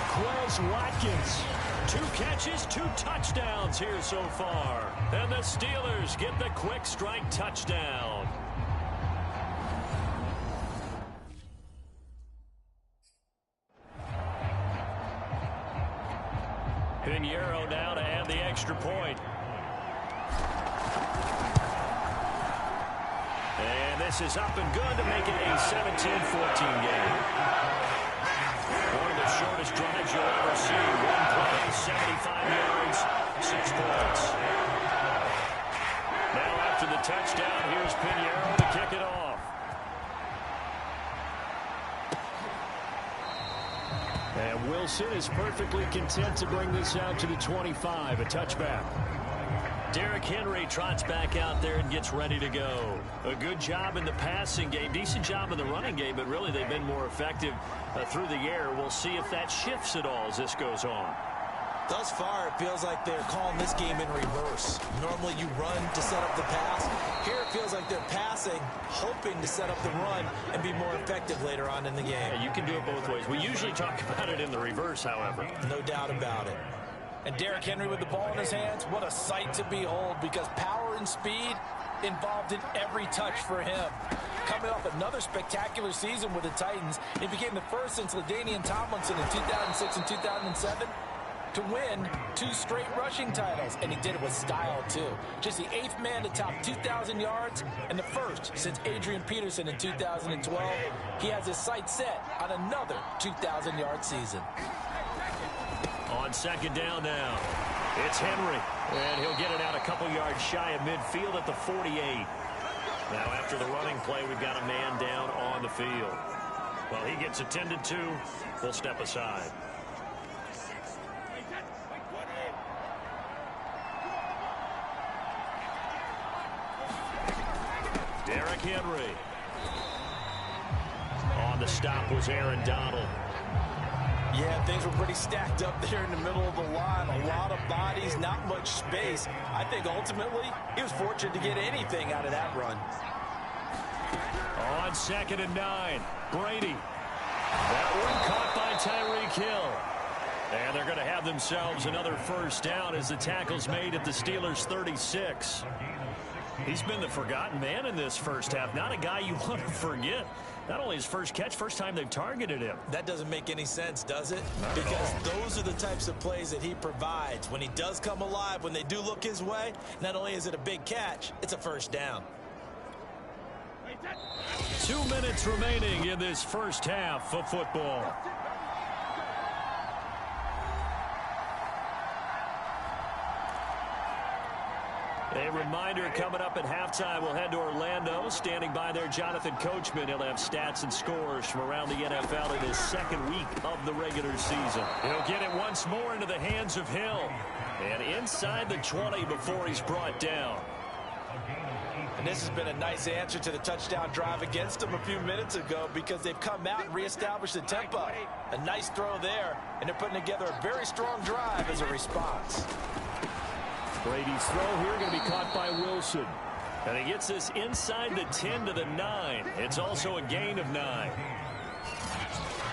Quez Watkins, 2 catches, 2 touchdowns here so far. And the Steelers get the quick strike touchdown. Pinheiro now to add the extra point. And this is up and good to make it a 17-14 game. One of the shortest drives you'll ever see. 1 play, 75 yards, 6 points. Now after the touchdown, here's Pinheiro to kick it off. And Wilson is perfectly content to bring this out to the 25, a touchback. Derrick Henry trots back out there and gets ready to go. A good job in the passing game, decent job in the running game, but really they've been more effective through the air. We'll see if that shifts at all as this goes on. Thus far, it feels like they're calling this game in reverse. Normally you run to set up the pass. Here it feels like they're passing, hoping to set up the run and be more effective later on in the game. Yeah, you can do it both ways. We usually talk about it in the reverse, however. No doubt about it. And Derrick Henry with the ball in his hands, what a sight to behold, because power and speed involved in every touch for him. Coming off another spectacular season with the Titans, he became the first since LaDainian Tomlinson in 2006 and 2007 to win 2 straight rushing titles, and he did it with style too. Just the 8th man to top 2,000 yards and the first since Adrian Peterson in 2012. He has his sights set on another 2,000-yard season. On second down now, it's Henry, and he'll get it out a couple yards shy of midfield at the 48. Now after the running play, we've got a man down on the field. Well, he gets attended to. We'll step aside. Derrick Henry. On the stop was Aaron Donald. Yeah, things were pretty stacked up there in the middle of the line. A lot of bodies, not much space. I think ultimately he was fortunate to get anything out of that run. On 2nd and 9, Brady. That one caught by Tyreek Hill. And they're going to have themselves another first down as the tackle's made at the Steelers' 36. He's been the forgotten man in this first half. Not a guy you want to forget. Not only his first catch, first time they've targeted him. That doesn't make any sense, does it? Because those are the types of plays that he provides. When he does come alive, when they do look his way, not only is it a big catch, it's a first down. 2 minutes remaining in this first half of football. A reminder, coming up at halftime, we'll head to Orlando. Standing by there, Jonathan Coachman. He'll have stats and scores from around the NFL in his 2nd week of the regular season. He'll get it once more into the hands of Hill. And inside the 20 before he's brought down. And this has been a nice answer to the touchdown drive against them a few minutes ago, because they've come out and reestablished the tempo. A nice throw there, and they're putting together a very strong drive as a response. Brady's throw here going to be caught by Wilson. And he gets this inside the 10 to the 9. It's also a gain of 9.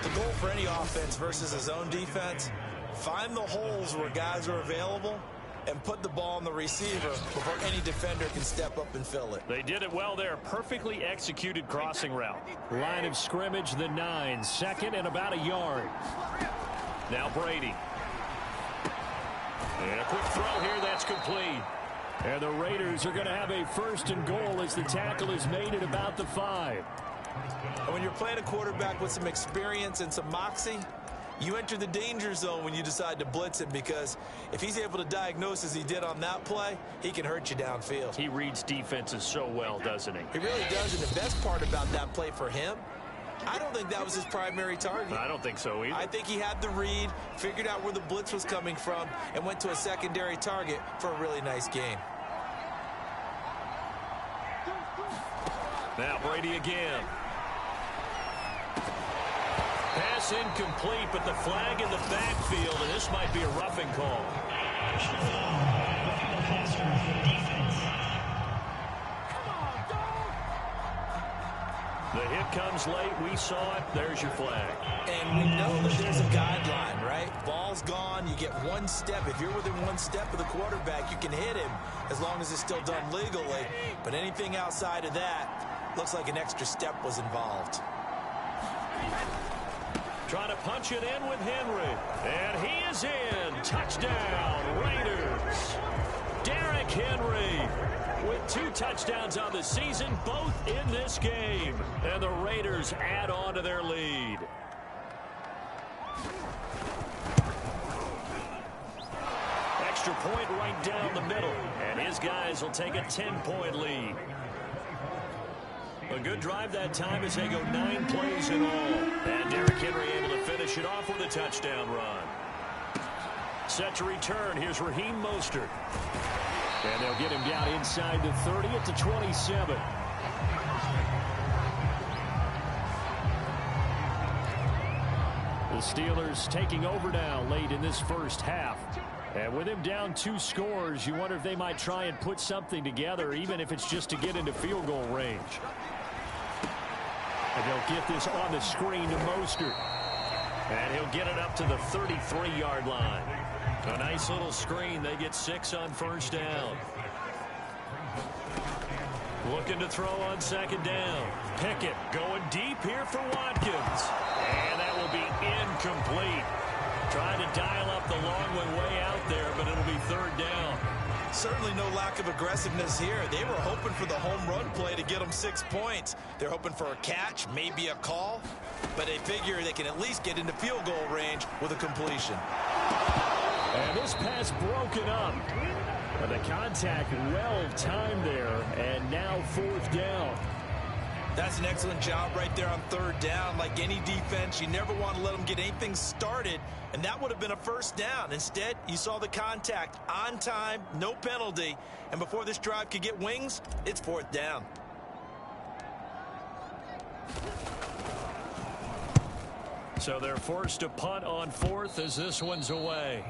The goal for any offense versus his own defense, find the holes where guys are available and put the ball on the receiver before any defender can step up and fill it. They did it well there. Perfectly executed crossing route. Line of scrimmage, the 9. 2nd and about a yard. Now Brady. And a quick throw here, that's complete. And the Raiders are going to have a 1st and goal as the tackle is made at about the 5. And when you're playing a quarterback with some experience and some moxie, you enter the danger zone when you decide to blitz him, because if he's able to diagnose as he did on that play, he can hurt you downfield. He reads defenses so well, doesn't he? He really does, and the best part about that play for him, I don't think that was his primary target. I don't think so either. I think he had the read, figured out where the blitz was coming from, and went to a secondary target for a really nice game. Now Brady again. Pass incomplete, but the flag in the backfield, and this might be a roughing call. The hit comes late. We saw it. There's your flag. And we know that there's a guideline, right? Ball's gone. You get one step. If you're within one step of the quarterback, you can hit him as long as it's still done legally. But anything outside of that, looks like an extra step was involved. Trying to punch it in with Henry. And he is in. Touchdown, Raiders. Derrick Henry with 2 touchdowns on the season, both in this game. And the Raiders add on to their lead. Extra point right down the middle. And his guys will take a 10-point lead. A good drive that time as they go 9 plays in all. And Derrick Henry able to finish it off with a touchdown run. Set to return. Here's Raheem Mostert. And they'll get him down inside the 30 at the 27. The Steelers taking over now late in this first half. And with him down 2 scores, you wonder if they might try and put something together, even if it's just to get into field goal range. And they'll get this on the screen to Mostert. And he'll get it up to the 33-yard line. A nice little screen. They get 6 on first down. Looking to throw on second down. Pickett going deep here for Watkins. And that will be incomplete. Trying to dial up the long one way out there, but it'll be third down. Certainly no lack of aggressiveness here. They were hoping for the home run play to get them 6 points. They're hoping for a catch, maybe a call, but they figure they can at least get into field goal range with a completion. And this pass broken up. And the contact well timed there, and now fourth down. That's an excellent job right there on third down. Like any defense, you never want to let them get anything started, and that would have been a first down. Instead, you saw the contact on time, no penalty, and before this drive could get wings, it's fourth down. So they're forced to punt on fourth as this one's away.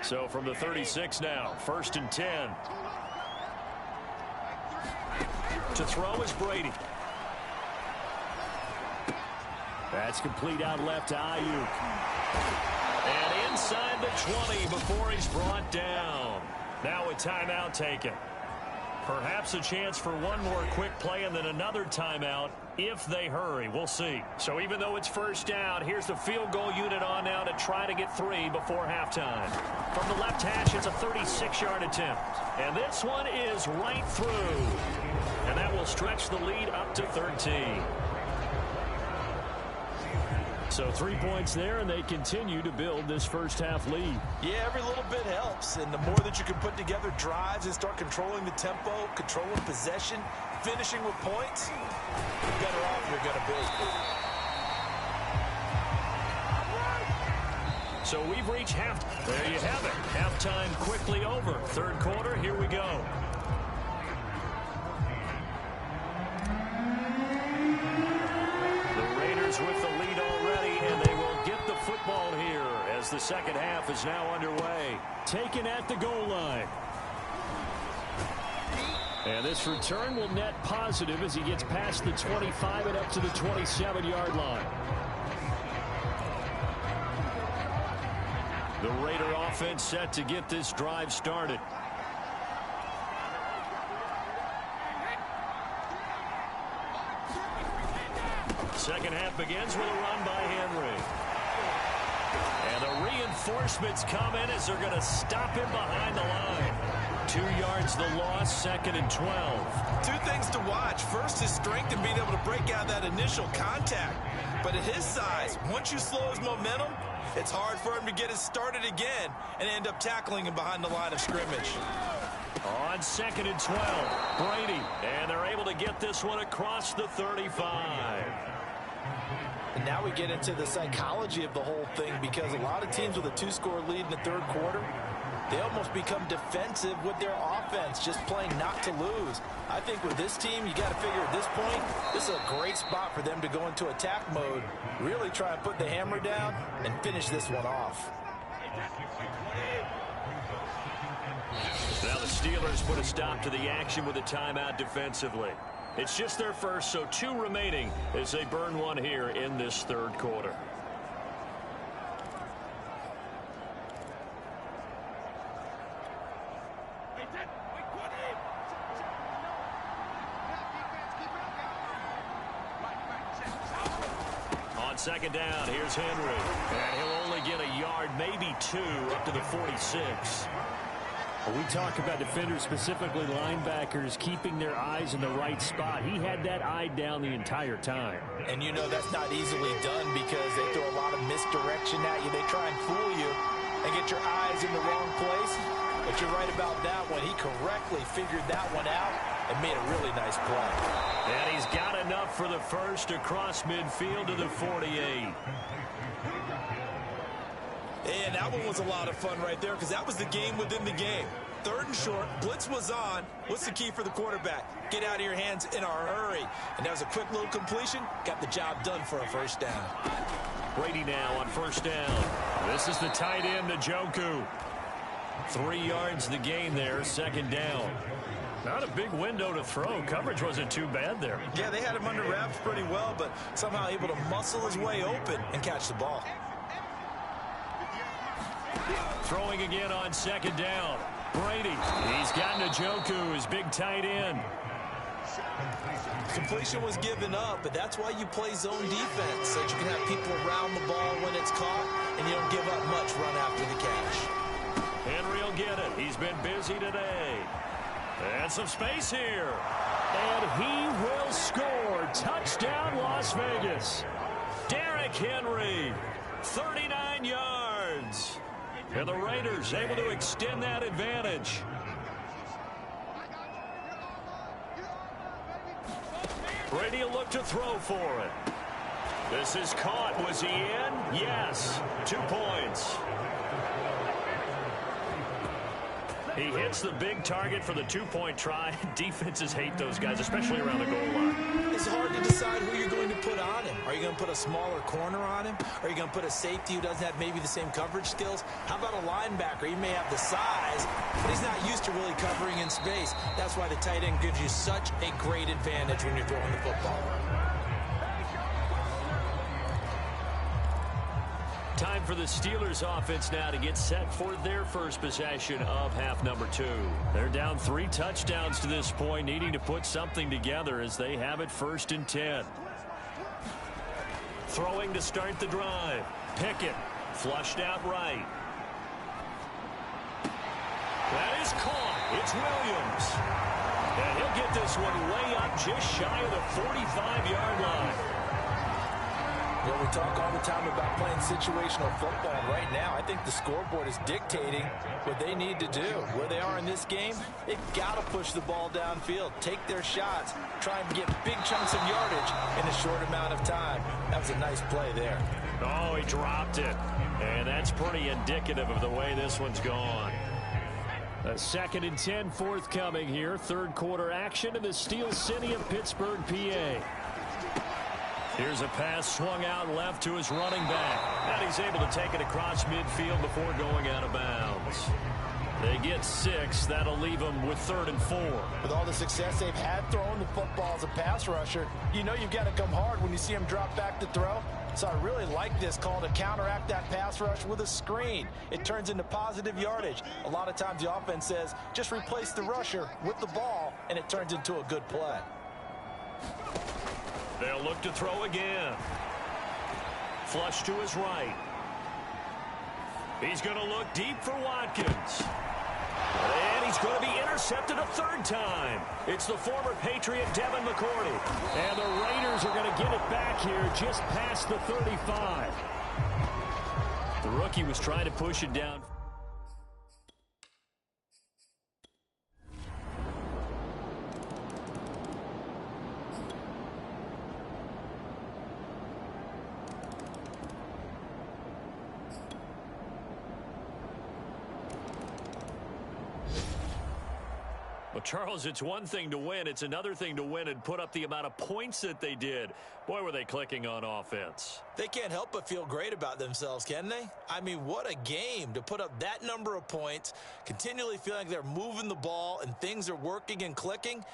So from the 36 now, 1st and 10. To throw is Brady. That's complete out left to Ayuk. And inside the 20 before he's brought down. Now a timeout taken. Perhaps a chance for one more quick play and then another timeout if they hurry. We'll see. So even though it's first down, here's the field goal unit on now to try to get 3 before halftime. From the left hash, it's a 36-yard attempt. And this one is right through. And that will stretch the lead up to 13. So 3 points there, and they continue to build this first half lead. Yeah, every little bit helps, and the more that you can put together drives and start controlling the tempo, controlling possession, finishing with points, the better off you're going to be. So we've reached half. There you have it. Halftime quickly over. Third quarter, here we go. The Raiders with the lead already, and they will get the football here as the second half is now underway. Taken at the goal line. And this return will net positive as he gets past the 25 and up to the 27-yard line. The Raider offense set to get this drive started. Second half begins with a run by Henry. And the reinforcements come in as they're going to stop him behind the line. 2 yards the loss, 2nd and 12. Two things to watch. First, his strength and being able to break out that initial contact. But at his size, once you slow his momentum, it's hard for him to get it started again and end up tackling him behind the line of scrimmage. On 2nd and 12, Brady. And they're able to get this one across the 35. And now we get into the psychology of the whole thing, because a lot of teams with a 2-score lead in the third quarter, they almost become defensive with their offense, just playing not to lose. I think with this team, you got to figure at this point, this is a great spot for them to go into attack mode, really try and put the hammer down and finish this one off. Now the Steelers put a stop to the action with a timeout defensively. It's just their first, so 2 remaining as they burn one here in this third quarter. On 2nd down, here's Henry. And he'll only get a yard, maybe 2, up to the 46. We talk about defenders, specifically linebackers, keeping their eyes in the right spot. He had that eye down the entire time. And you know that's not easily done, because they throw a lot of misdirection at you. They try and fool you and get your eyes in the wrong place. But you're right about that one. He correctly figured that one out and made a really nice play. And he's got enough for the first across midfield to the 48. And that one was a lot of fun right there, because that was the game within the game. 3rd and short, blitz was on. What's the key for the quarterback? Get out of your hands in a hurry. And that was a quick little completion. Got the job done for a first down. Brady now on 1st down. This is the tight end, Njoku. 3 yards the gain there, 2nd down. Not a big window to throw. Coverage wasn't too bad there. Yeah, they had him under wraps pretty well, but somehow able to muscle his way open and catch the ball. Throwing again on 2nd down. Brady. He's got Njoku, his big tight end. Completion was given up, but that's why you play zone defense, so that you can have people around the ball when it's caught, and you don't give up much run after the catch. Henry will get it. He's been busy today. And some space here. And he will score. Touchdown, Las Vegas. Derrick Henry, 39 yards. And the Raiders able to extend that advantage. Brady will look to throw for it. This is caught. Was he in? Yes. 2 points. He hits the big target for the 2-point try. Defenses hate those guys, especially around the goal line. It's hard to decide who you're going to put on him. Are you going to put a smaller corner on him? Are you going to put a safety who doesn't have maybe the same coverage skills? How about a linebacker? He may have the size, but he's not used to really covering in space. That's why the tight end gives you such a great advantage when you're throwing the football. Time for the Steelers offense now to get set for their first possession of half number 2. They're down 3 touchdowns to this point, needing to put something together as they have it 1st and 10. Throwing to start the drive. Pickett flushed out right. That is caught. It's Williams. And he'll get this one way up just shy of the 45-yard line. Well, we talk all the time about playing situational football, and right now I think the scoreboard is dictating what they need to do. Where they are in this game, they've got to push the ball downfield, take their shots, try and get big chunks of yardage in a short amount of time. That was a nice play there. Oh, he dropped it. And that's pretty indicative of the way this one's gone. A 2nd and 10 forthcoming here. Third quarter action in the Steel City of Pittsburgh, PA. Here's a pass swung out left to his running back. And he's able to take it across midfield before going out of bounds. They get 6. That'll leave them with 3rd and 4. With all the success they've had throwing the football as a pass rusher, you know you've got to come hard when you see him drop back to throw. So I really like this call to counteract that pass rush with a screen. It turns into positive yardage. A lot of times the offense says, just replace the rusher with the ball, and it turns into a good play. They'll look to throw again. Flush to his right. He's going to look deep for Watkins. And he's going to be intercepted a 3rd time. It's the former Patriot Devin McCourty. And the Raiders are going to get it back here just past the 35. The rookie was trying to push it down. Well, Charles, it's one thing to win. It's another thing to win and put up the amount of points that they did. Boy, were they clicking on offense. They can't help but feel great about themselves, can they? I mean, what a game to put up that number of points, continually feeling like they're moving the ball and things are working and clicking.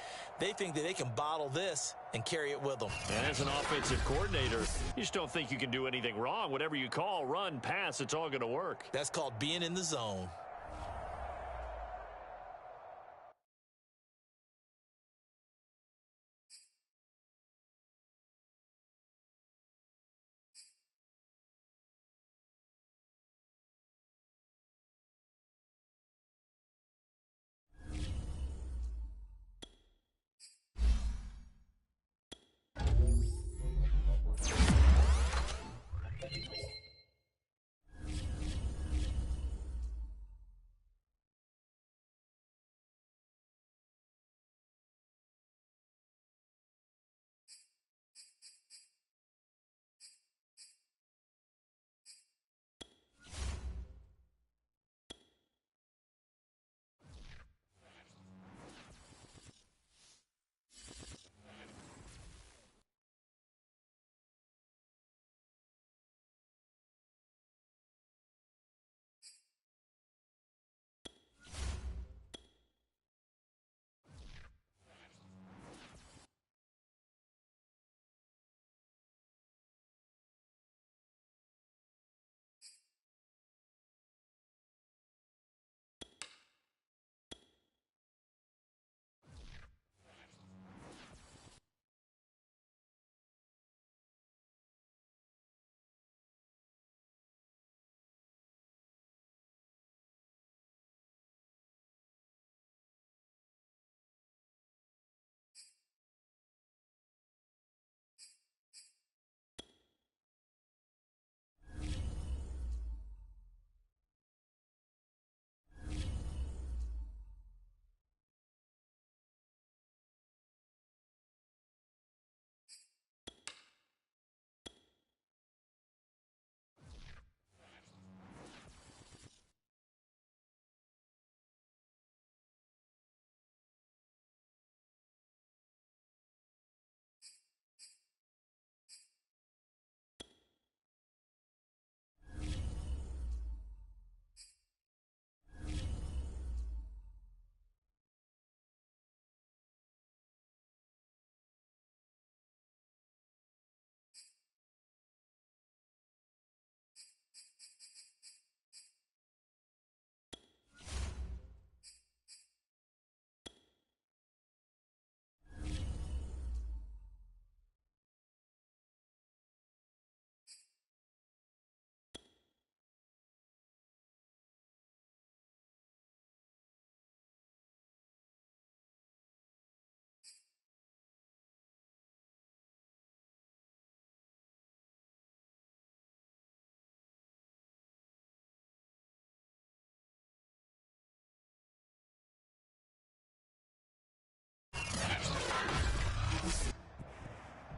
They think that they can bottle this and carry it with them. And as an offensive coordinator, you just don't think you can do anything wrong. Whatever you call, run, pass, it's all going to work. That's called being in the zone.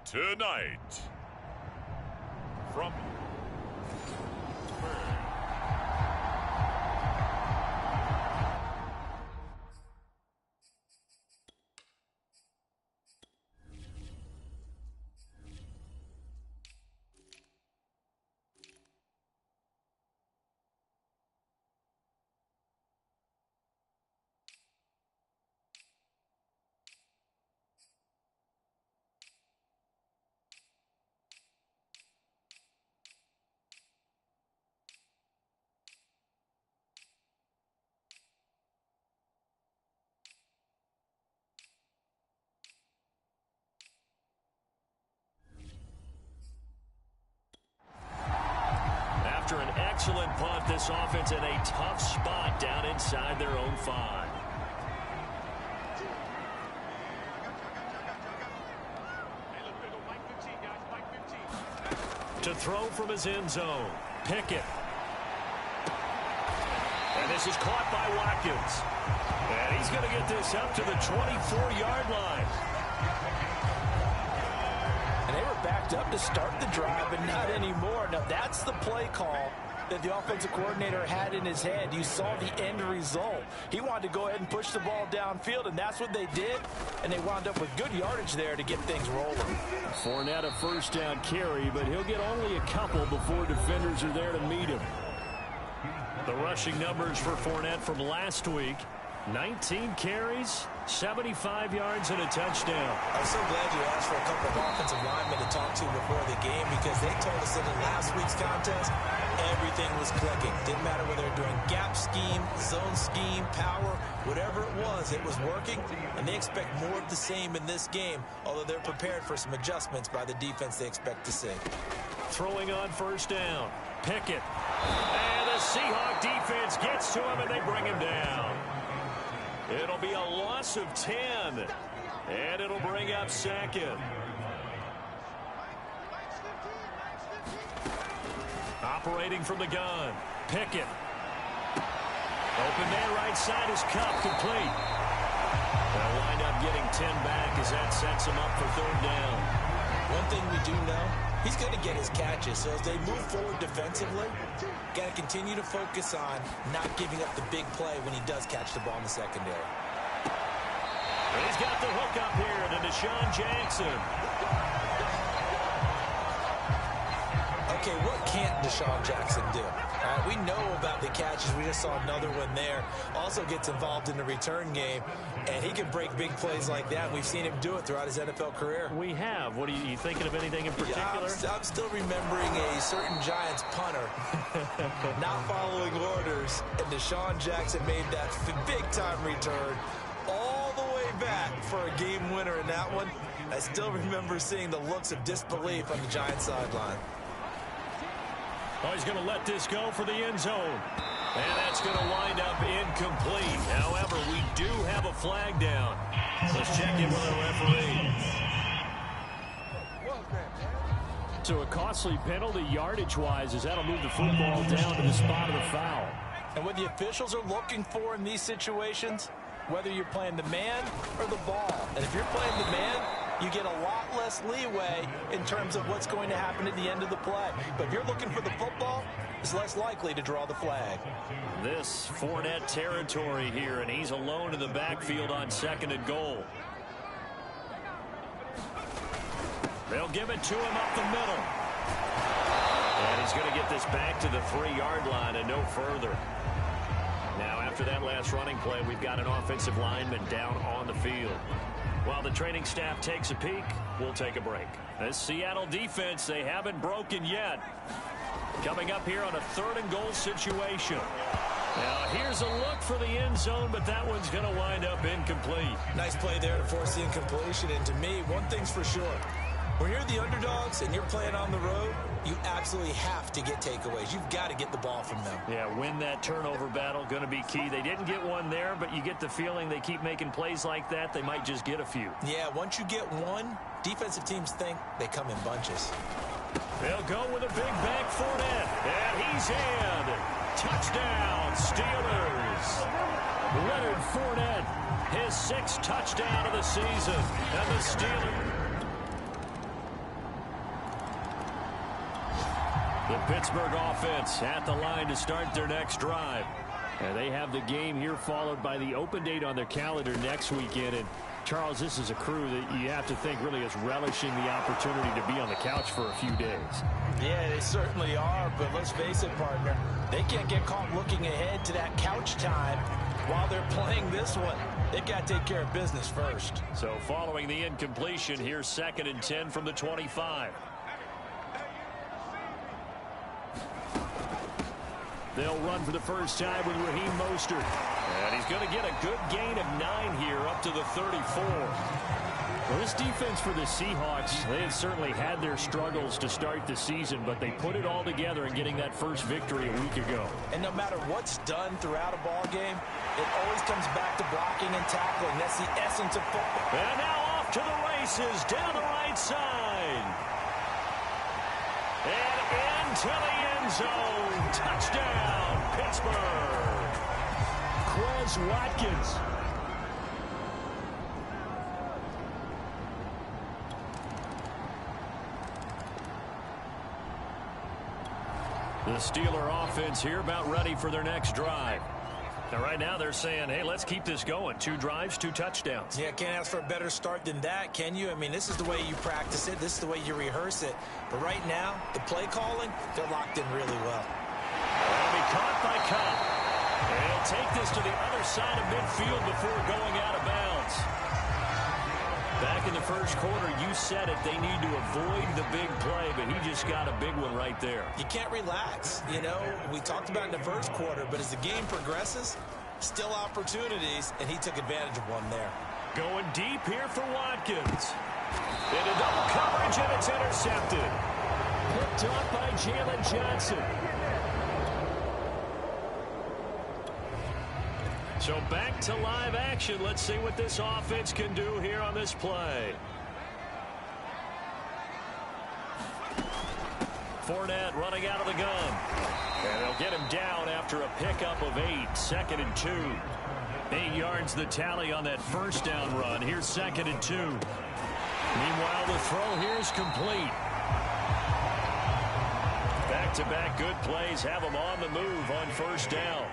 Tonight, from excellent punt. This offense in a tough spot down inside their own 5. To throw from his end zone. Pickett. And this is caught by Watkins. And he's going to get this up to the 24-yard line. And they were backed up to start the drive, but not anymore. Now, that's the play call that the offensive coordinator had in his head. You saw the end result. He wanted to go ahead and push the ball downfield, and that's what they did. And they wound up with good yardage there to get things rolling. Fournette a first down carry, but he'll get only a couple before defenders are there to meet him. The rushing numbers for Fournette from last week. 19 carries, 75 yards, and a touchdown. I'm so glad you asked for a couple of offensive linemen to talk to before the game, because they told us that in last week's contest, everything was clicking. Didn't matter whether they're doing gap scheme, zone scheme, power, whatever it was working, and they expect more of the same in this game, although they're prepared for some adjustments by the defense they expect to see. Throwing on first down. Pickett. And the Seahawk defense gets to him, and they bring him down. It'll be a loss of 10, and it'll bring up second. Operating from the gun. Pickett. Open man right side is Kupp, complete. They'll wind up getting 10 back as that sets him up for third down. One thing we do know, he's going to get his catches. So as they move forward defensively, got to continue to focus on not giving up the big play when he does catch the ball in the secondary. He's got the hook up here to Deshaun Jackson. Okay, what can't Deshaun Jackson do? We know about the catches. We just saw another one there. Also gets involved in the return game, and he can break big plays like that. We've seen him do it throughout his NFL career. We have. What are you thinking of anything in particular? Yeah, I'm still remembering a certain Giants punter not following orders, and Deshaun Jackson made that big-time return all the way back for a game winner in that one. I still remember seeing the looks of disbelief on the Giants sideline. Oh, he's going to let this go for the end zone. And that's going to wind up incomplete. However, we do have a flag down. Let's check in with the referee. So a costly penalty yardage-wise, as that'll move the football down to the spot of the foul. And what the officials are looking for in these situations, whether you're playing the man or the ball. And if you're playing the man, you get a lot less leeway in terms of what's going to happen at the end of the play. But if you're looking for the football, it's less likely to draw the flag. This Fournette territory here, and he's alone in the backfield on second and goal. They'll give it to him up the middle. And he's going to get this back to the 3-yard line and no further. Now, after that last running play, we've got an offensive lineman down on the field. While the training staff takes a peek, we'll take a break. This Seattle defense, they haven't broken yet. Coming up here on a 3rd and goal situation. Now, here's a look for the end zone, but that one's going to wind up incomplete. Nice play there to force the incompletion. And to me, one thing's for sure. When you're the underdogs and you're playing on the road, you absolutely have to get takeaways. You've got to get the ball from them. Yeah, win that turnover battle, going to be key. They didn't get one there, but you get the feeling they keep making plays like that, they might just get a few. Yeah, once you get one, defensive teams think they come in bunches. They'll go with a big back Fournette, and he's in. Touchdown, Steelers. Leonard Fournette, his 6th touchdown of the season, and the Steelers. The Pittsburgh offense at the line to start their next drive. And they have the game here followed by the open date on their calendar next weekend. And, Charles, this is a crew that you have to think really is relishing the opportunity to be on the couch for a few days. Yeah, they certainly are. But let's face it, partner, they can't get caught looking ahead to that couch time while they're playing this one. They've got to take care of business first. So following the incompletion, here's 2nd and 10 from the 25. They'll run for the first time with Raheem Mostert. And he's going to get a good gain of 9 here up to the 34. Well, this defense for the Seahawks, they have certainly had their struggles to start the season, but they put it all together in getting that first victory a week ago. And no matter what's done throughout a ball game, it always comes back to blocking and tackling. That's the essence of football. And now off to the races down the right side. And into the end zone. Touchdown, Pittsburgh. Quez Watkins. The Steeler offense here about ready for their next drive. Now, right now they're saying, hey, let's keep this going. 2 drives, 2 touchdowns. Yeah, can't ask for a better start than that, can you? I mean, this is the way you practice it. This is the way you rehearse it. But right now, the play calling, they're locked in really well. They'll be caught by Cobb. And he'll take this to the other side of midfield before going out of bounds. Back in the first quarter, you said it, they need to avoid the big play, but he just got a big one right there. You can't relax. You know, we talked about it in the first quarter, but as the game progresses, still opportunities, and he took advantage of one there. Going deep here for Watkins. Into double coverage, and it's intercepted. Picked up by Jalen Johnson. So back to live action. Let's see what this offense can do here on this play. Fournette running out of the gun. And they'll get him down after a pickup of 8. 2nd and 2. 8 yards the tally on that first down run. Here's 2nd and 2. Meanwhile, the throw here is complete. Back-to-back good plays have them on the move on first down.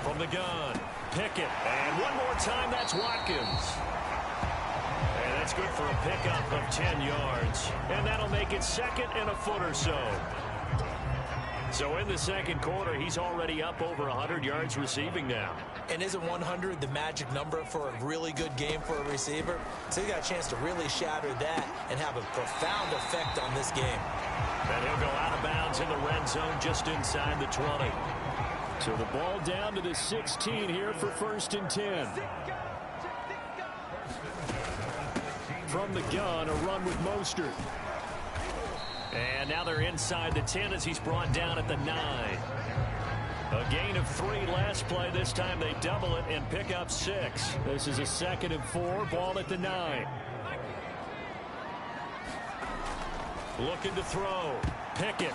From the gun, Pickett, and one more time, that's Watkins. And that's good for a pickup of 10 yards. And that'll make it 2nd and a foot or so. So in the second quarter, he's already up over 100 yards receiving now. And isn't 100 the magic number for a really good game for a receiver? So he got a chance to really shatter that and have a profound effect on this game. And he'll go out of bounds in the red zone just inside the 20. So the ball down to the 16 here for 1st and 10. From the gun, a run with Mostert. And now they're inside the 10 as he's brought down at the 9. A gain of 3 last play. This time they double it and pick up 6. This is a 2nd and 4, ball at the 9. Looking to throw. Pickett.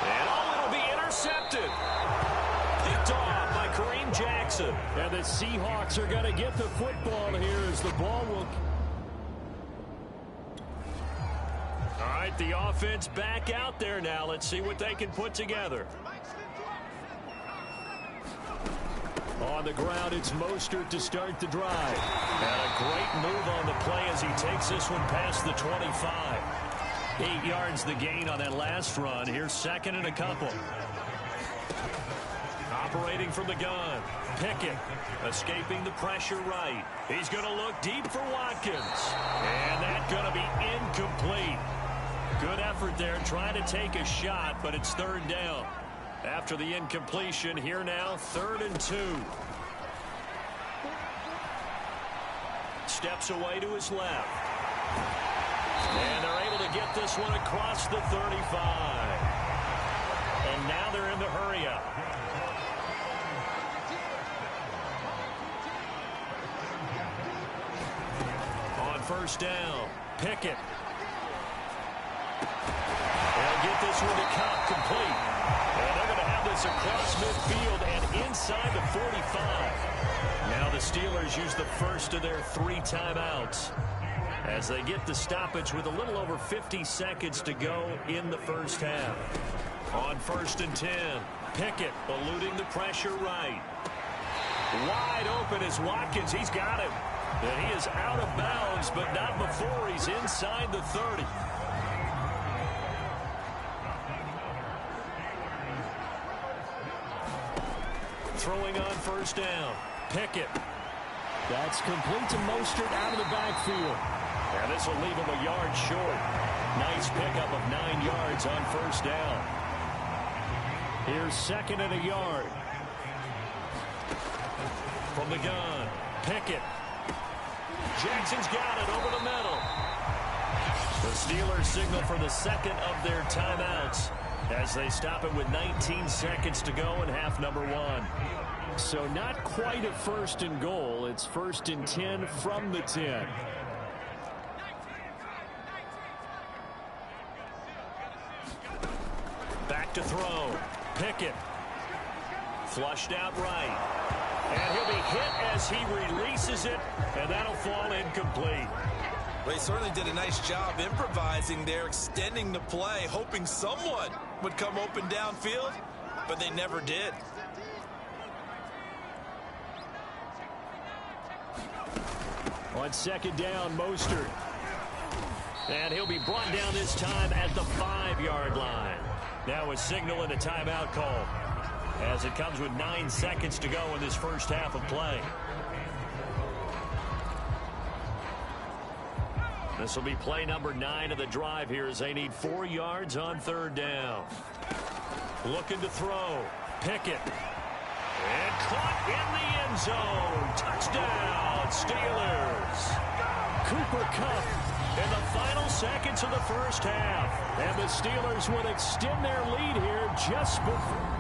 And it'll be intercepted. Picked off by Kareem Jackson. And the Seahawks are going to get the football here as the ball will... All right, the offense back out there now. Let's see what they can put together. On the ground, it's Mostert to start the drive. And a great move on the play as he takes this one past the 25. 8 yards the gain on that last run. Here's 2nd and a couple. Operating from the gun. Pickett escaping the pressure right. He's going to look deep for Watkins. And that's going to be incomplete. Good effort there trying to take a shot, but it's 3rd down. After the incompletion, here now, 3rd and 2. Steps away to his left. And they're able to get this one across the 35. And now they're in the hurry-up. On 1st down, Pickett. They'll get this one to Cobb complete. And they're going to have this across midfield and inside the 45. Now the Steelers use the first of their 3 timeouts as they get the stoppage with a little over 50 seconds to go in the first half. On 1st and 10, Pickett eluding the pressure right. Wide open is Watkins. He's got him. And he is out of bounds, but not before he's inside the 30. Throwing on 1st down. Pickett. That's complete to Mostert out of the backfield. And this will leave him a yard short. Nice pickup of 9 yards on 1st down. Here's 2nd and a yard. From the gun, Pickett. Jackson's got it over the middle. The Steelers signal for the 2nd of their timeouts as they stop it with 19 seconds to go in half number 1. So not quite a 1st and goal. It's 1st and 10 from the 10. Back to throw. Pickett. Flushed out right. And he'll be hit as he releases it, and that'll fall incomplete. Well, he certainly did a nice job improvising there, extending the play, hoping someone would come open downfield, but they never did. On 2nd down, Mostert. And he'll be brought down this time at the 5-yard line. Now a signal and a timeout call as it comes with 9 seconds to go in this first half of play. This will be play number 9 of the drive here as they need 4 yards on 3rd down. Looking to throw. Pickett. And caught in the end zone. Touchdown, Steelers. Cooper Kupp in the final seconds of the first half. And the Steelers would extend their lead here just before.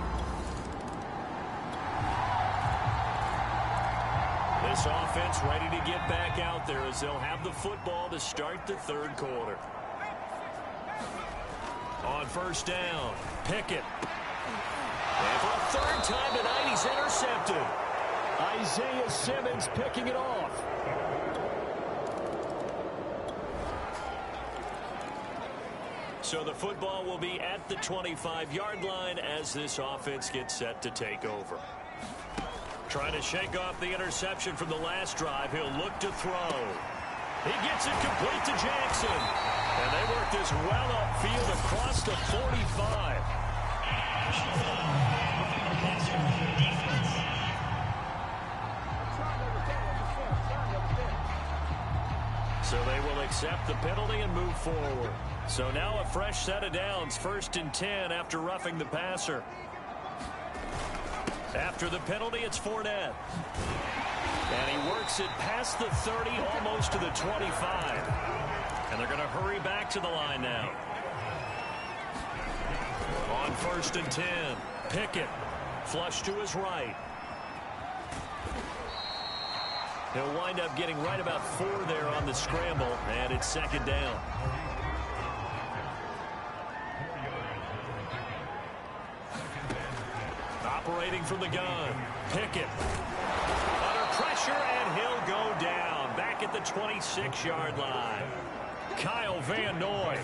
This offense ready to get back out there as they'll have the football to start the 3rd quarter. On 1st down, Pickett. And for a 3rd time tonight, he's intercepted. Isaiah Simmons picking it off. So the football will be at the 25-yard line as this offense gets set to take over. Trying to shake off the interception from the last drive. He'll look to throw. He gets it complete to Jackson. And they work this well upfield across the 45. So they will accept the penalty and move forward. So now a fresh set of downs. 1st and 10 after roughing the passer. After the penalty, it's Fournette. And he works it past the 30, almost to the 25. And they're going to hurry back to the line now. On 1st and 10, Pickett. Flush to his right. He'll wind up getting right about 4 there on the scramble, and it's 2nd down. Operating from the gun, Pickett. Under pressure, and he'll go down. Back at the 26-yard line. Kyle Van Noy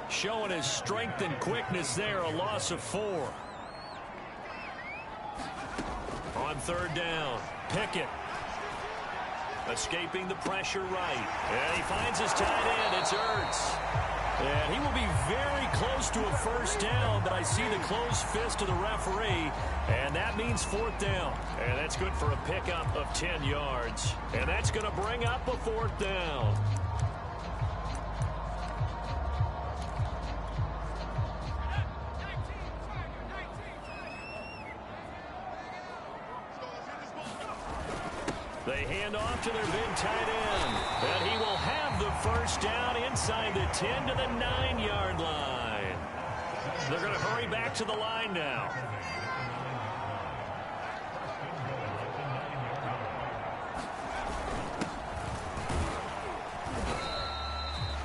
showing his strength and quickness there, a loss of 4. On 3rd down, Pickett. Escaping the pressure right. And he finds his tight end. It's Ertz. And he will be very close to a 1st down, but I see the closed fist of the referee, and that means 4th down. And that's good for a pickup of 10 yards. And that's going to bring up a 4th down. They hand off to their big tight end. And he will have the 1st down inside the 10 to the 9-yard line. They're going to hurry back to the line now.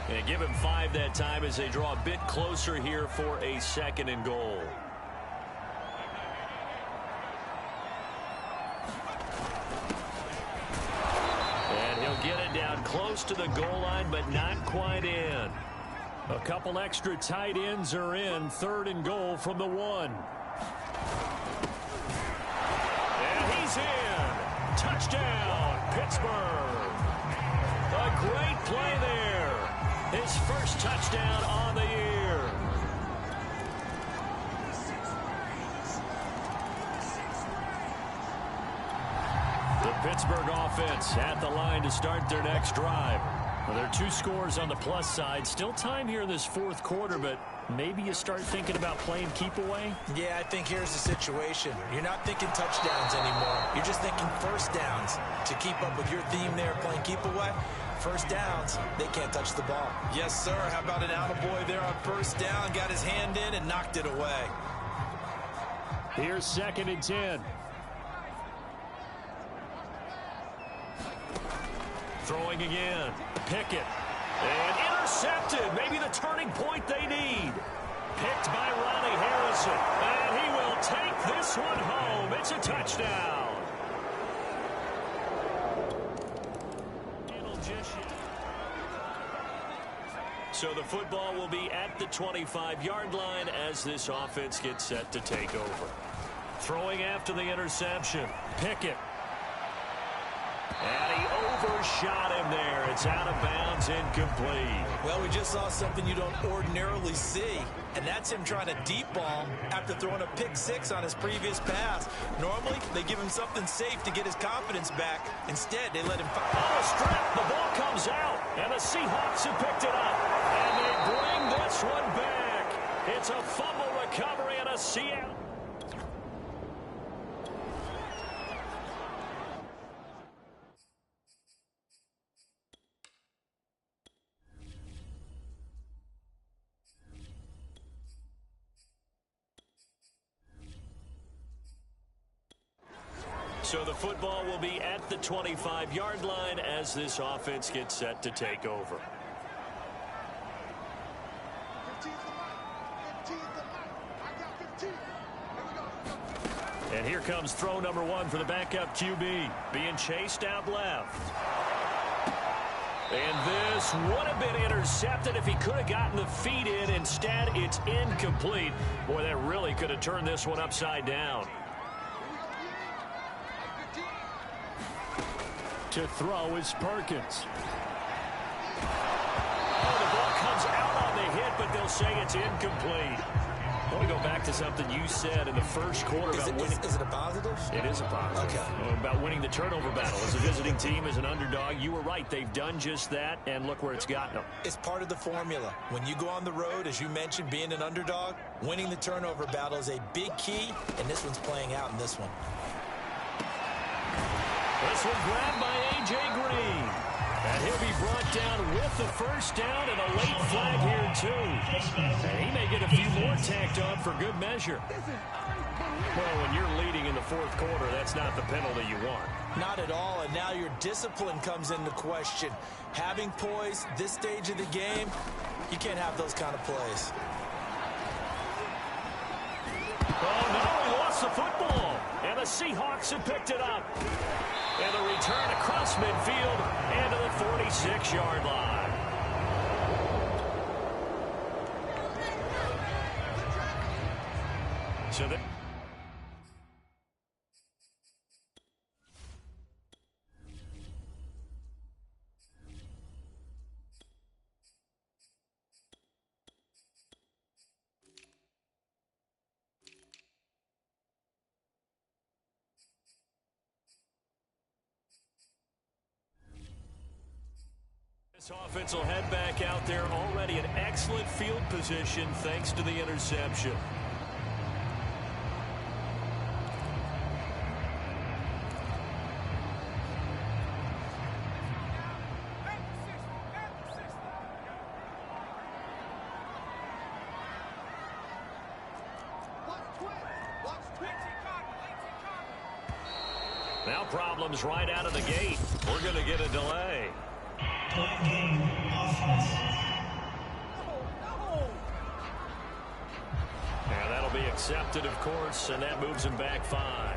And give him 5 that time as they draw a bit closer here for a 2nd and goal. Get it down close to the goal line, but not quite in. A couple extra tight ends are in. 3rd and goal from the 1. And he's in. Touchdown, Pittsburgh. A great play there. His 1st touchdown on the year. The Pittsburgh offense at the line to start their next drive. Well, there are 2 scores on the plus side. Still time here in this fourth quarter, but maybe you start thinking about playing keep away? Yeah, I think here's the situation. You're not thinking touchdowns anymore. You're just thinking first downs. To keep up with your theme there, playing keep away, first downs, they can't touch the ball. Yes, sir. How about an attaboy there on first down? Got his hand in and knocked it away. Here's 2nd and 10. Throwing again. Pickett. And intercepted. Maybe the turning point they need. Picked by Ronnie Harrison. And he will take this one home. It's a touchdown. So the football will be at the 25-yard line as this offense gets set to take over. Throwing after the interception. Pickett. And he overshot him there. It's out of bounds, incomplete. Well, we just saw something you don't ordinarily see, and that's him trying to deep ball after throwing a pick 6 on his previous pass. Normally, they give him something safe to get his confidence back. Instead, they let him fire. Oh, a strip. The ball comes out, and the Seahawks have picked it up. And they bring this one back. It's a fumble recovery and a Seattle. So the football will be at the 25-yard line as this offense gets set to take over. And here comes throw number 1 for the backup QB. Being chased out left. And this would have been intercepted if he could have gotten the feet in. Instead, it's incomplete. Boy, that really could have turned this one upside down. To throw is Perkins. Oh, the ball comes out on the hit, but they'll say it's incomplete. I want to go back to something you said in the first quarter about winning. Is it a positive? It is a positive. Okay. About winning the turnover battle. As a visiting team, as an underdog, you were right. They've done just that, and look where it's gotten them. It's part of the formula. When you go on the road, as you mentioned, being an underdog, winning the turnover battle is a big key, and this one's playing out in this one. This one grabbed by A.J. Green. And he'll be brought down with the first down and a late flag here, too. And he may get a few more tacked on for good measure. Well, when you're leading in the fourth quarter, that's not the penalty you want. Not at all, and now your discipline comes into question. Having poise this stage of the game, you can't have those kind of plays. Oh, no, he lost the football. And the Seahawks have picked it up. And the return across midfield and to the 46-yard line. So that... This offense will head back out there, already in excellent field position thanks to the interception. Now problems right out of the gate. We're going to get a delay. And that'll be accepted, of course, and that moves him back 5.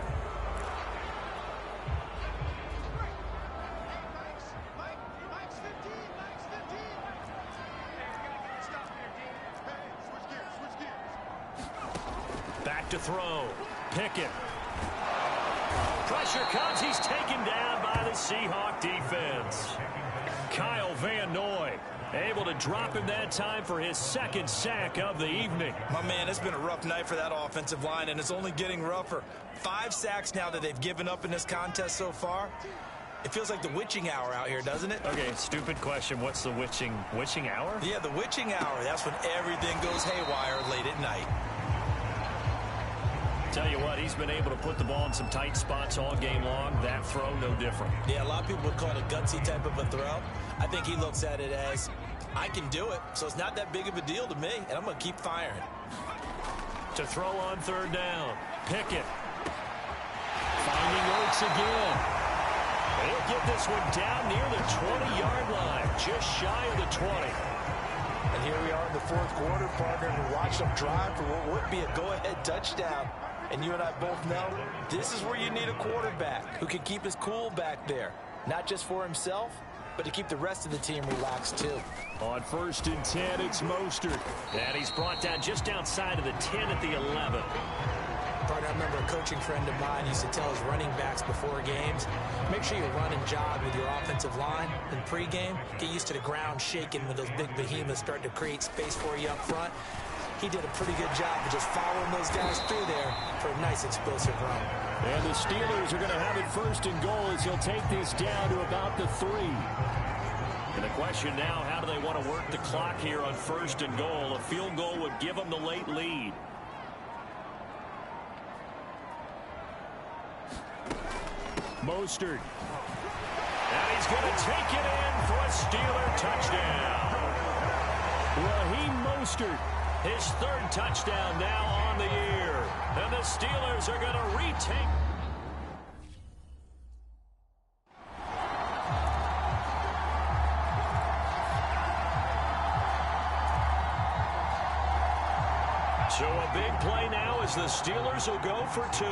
Back to throw. Pickett. Pressure comes. He's taken down by the Seahawk defense. Kyle Van Noy able to drop him that time for his second sack of the evening. My man, it's been a rough night for that offensive line, and it's only getting rougher. 5 sacks now that they've given up in this contest so far. It feels like the witching hour out here, doesn't it? Okay, stupid question. What's the witching hour? Yeah, the witching hour. That's when everything goes haywire late at night. Tell you what, he's been able to put the ball in some tight spots all game long. That throw, no different. Yeah, a lot of people would call it a gutsy type of a throw. I think he looks at it as, I can do it, so it's not that big of a deal to me, and I'm going to keep firing. To throw on third down. Pickett. Finding Oates again. He'll get this one down near the 20-yard line, just shy of the 20. And here we are in the fourth quarter, partner, and watch them drive for what would be a go-ahead touchdown. And you and I both know this is where you need a quarterback who can keep his cool back there, not just for himself, but to keep the rest of the team relaxed too. On 1st and 10, it's Mostert. And he's brought down just outside of the 10 at the 11. Partner, I remember a coaching friend of mine used to tell his running backs before games, make sure you run and jog with your offensive line in pregame. Get used to the ground shaking when those big behemoths start to create space for you up front. He did a pretty good job of just following those guys through there for a nice explosive run. And the Steelers are going to have it 1st and goal as he'll take this down to about the 3. And the question now, how do they want to work the clock here on 1st and goal? A field goal would give them the late lead. Mostert. And he's going to take it in for a Steeler touchdown. Raheem Mostert, his 3rd touchdown now on the year. And the Steelers are going to retake. So a big play now as the Steelers will go for 2.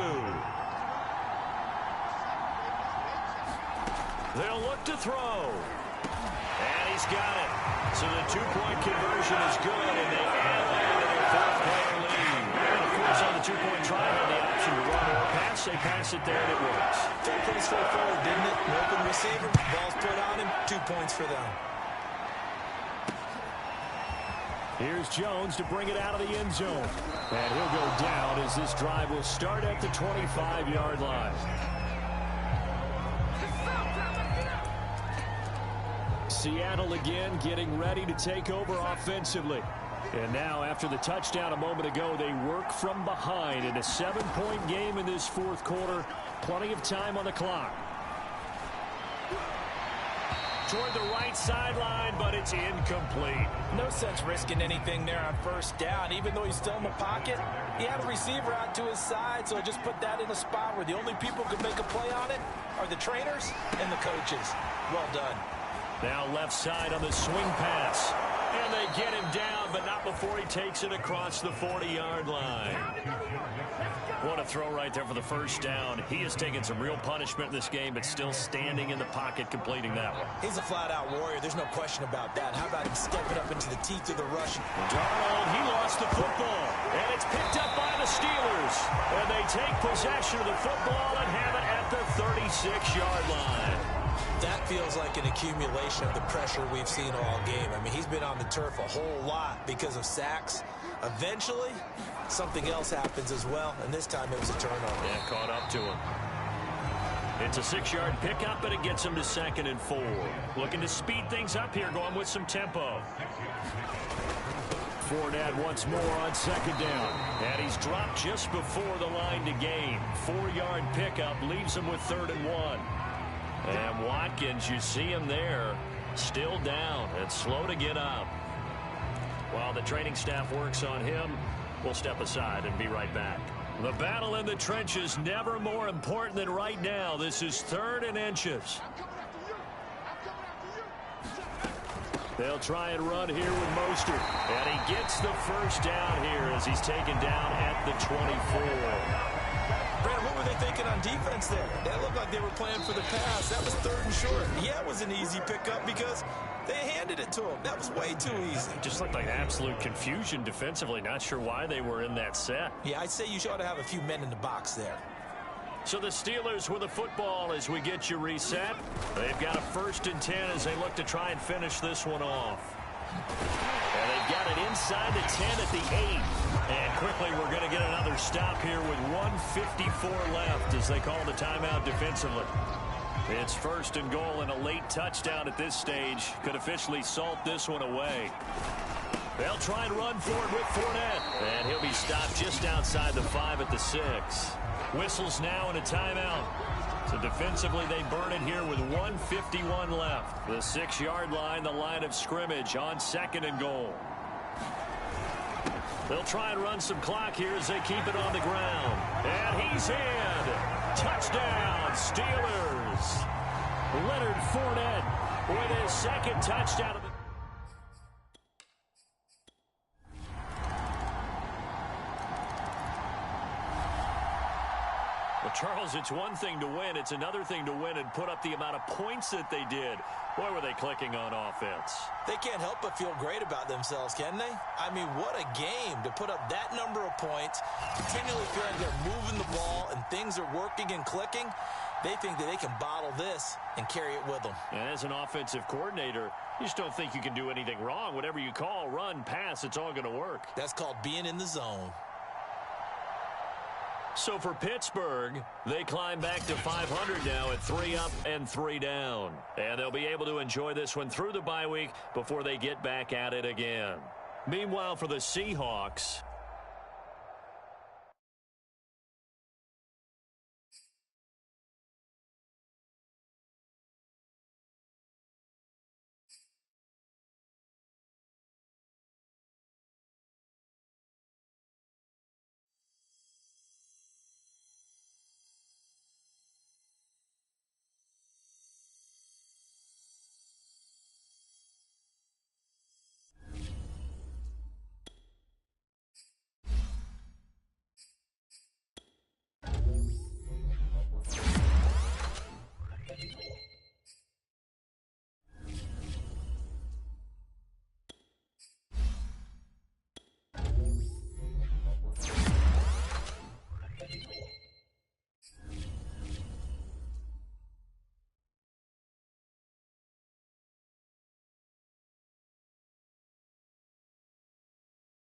They'll look to throw. And he's got it. So the 2-point conversion is good, and they add that to their 4th-player lead. And, of course, on the 2-point try, they had the option to run or pass. They pass it there, and it works. Felt pretty straightforward, didn't it? An open receiver, ball's put on him, 2 points for them. Here's Jones to bring it out of the end zone. And he'll go down as this drive will start at the 25-yard line. Seattle again getting ready to take over offensively. And now after the touchdown a moment ago, they work from behind in a 7-point game in this 4th quarter. Plenty of time on the clock. Toward the right sideline, but it's incomplete. No sense risking anything there on 1st down. Even though he's still in the pocket, he had a receiver out to his side, so just put that in a spot where the only people who can make a play on it are the trainers and the coaches. Well done. Now left side on the swing pass. And they get him down, but not before he takes it across the 40-yard line. What a throw right there for the 1st down. He has taken some real punishment in this game, but still standing in the pocket completing that one. He's a flat-out warrior. There's no question about that. How about him stepping up into the teeth of the rush? Darnold, he lost the football. And it's picked up by the Steelers. And they take possession of the football and have it at the 36-yard line. That feels like an accumulation of the pressure we've seen all game. I mean, he's been on the turf a whole lot because of sacks. Eventually, something else happens as well, and this time it was a turnover. Yeah, caught up to him. It's a 6-yard pickup, and it gets him to 2nd and 4. Looking to speed things up here, going with some tempo. Fournette once more on 2nd down. And he's dropped just before the line to gain. 4-yard pickup leaves him with 3rd and 1. And Watkins, you see him there, still down and slow to get up. While the training staff works on him, we'll step aside and be right back. The battle in the trenches never more important than right now. This is 3rd and inches. They'll try and run here with Mostert. And he gets the 1st down here as he's taken down at the 24. Brad, what were they thinking on defense there? That looked like they were playing for the pass. That was 3rd and short. Yeah, it was an easy pickup because they handed it to him. That was way too easy. Just looked like absolute confusion defensively. Not sure why they were in that set. Yeah, I'd say you ought to have a few men in the box there. So the Steelers with the football as we get you reset. They've got a 1st and 10 as they look to try and finish this one off. And they've got it inside the 10 at the 8. And quickly we're going to get another stop here with 1:54 left as they call the timeout defensively. It's first and goal, and a late touchdown at this stage could officially salt this one away. They'll try and run for it with Fournette. And he'll be stopped just outside the 5 at the 6. Whistles now and a timeout. So defensively, they burn it here with 1:51 left. The 6-yard line, the line of scrimmage on second and goal. They'll try and run some clock here as they keep it on the ground. And he's in. Touchdown, Steelers. Leonard Fournette with his second touchdown of the Charles, it's one thing to win. It's another thing to win and put up the amount of points that they did. Boy, were they clicking on offense. They can't help but feel great about themselves, can they? I mean, what a game to put up that number of points, continually feeling they're moving the ball and things are working and clicking. They think that they can bottle this and carry it with them. And as an offensive coordinator, you just don't think you can do anything wrong. Whatever you call, run, pass, it's all going to work. That's called being in the zone. So for Pittsburgh, they climb back to 500 now at 3 up and 3 down. And they'll be able to enjoy this one through the bye week before they get back at it again. Meanwhile, for the Seahawks,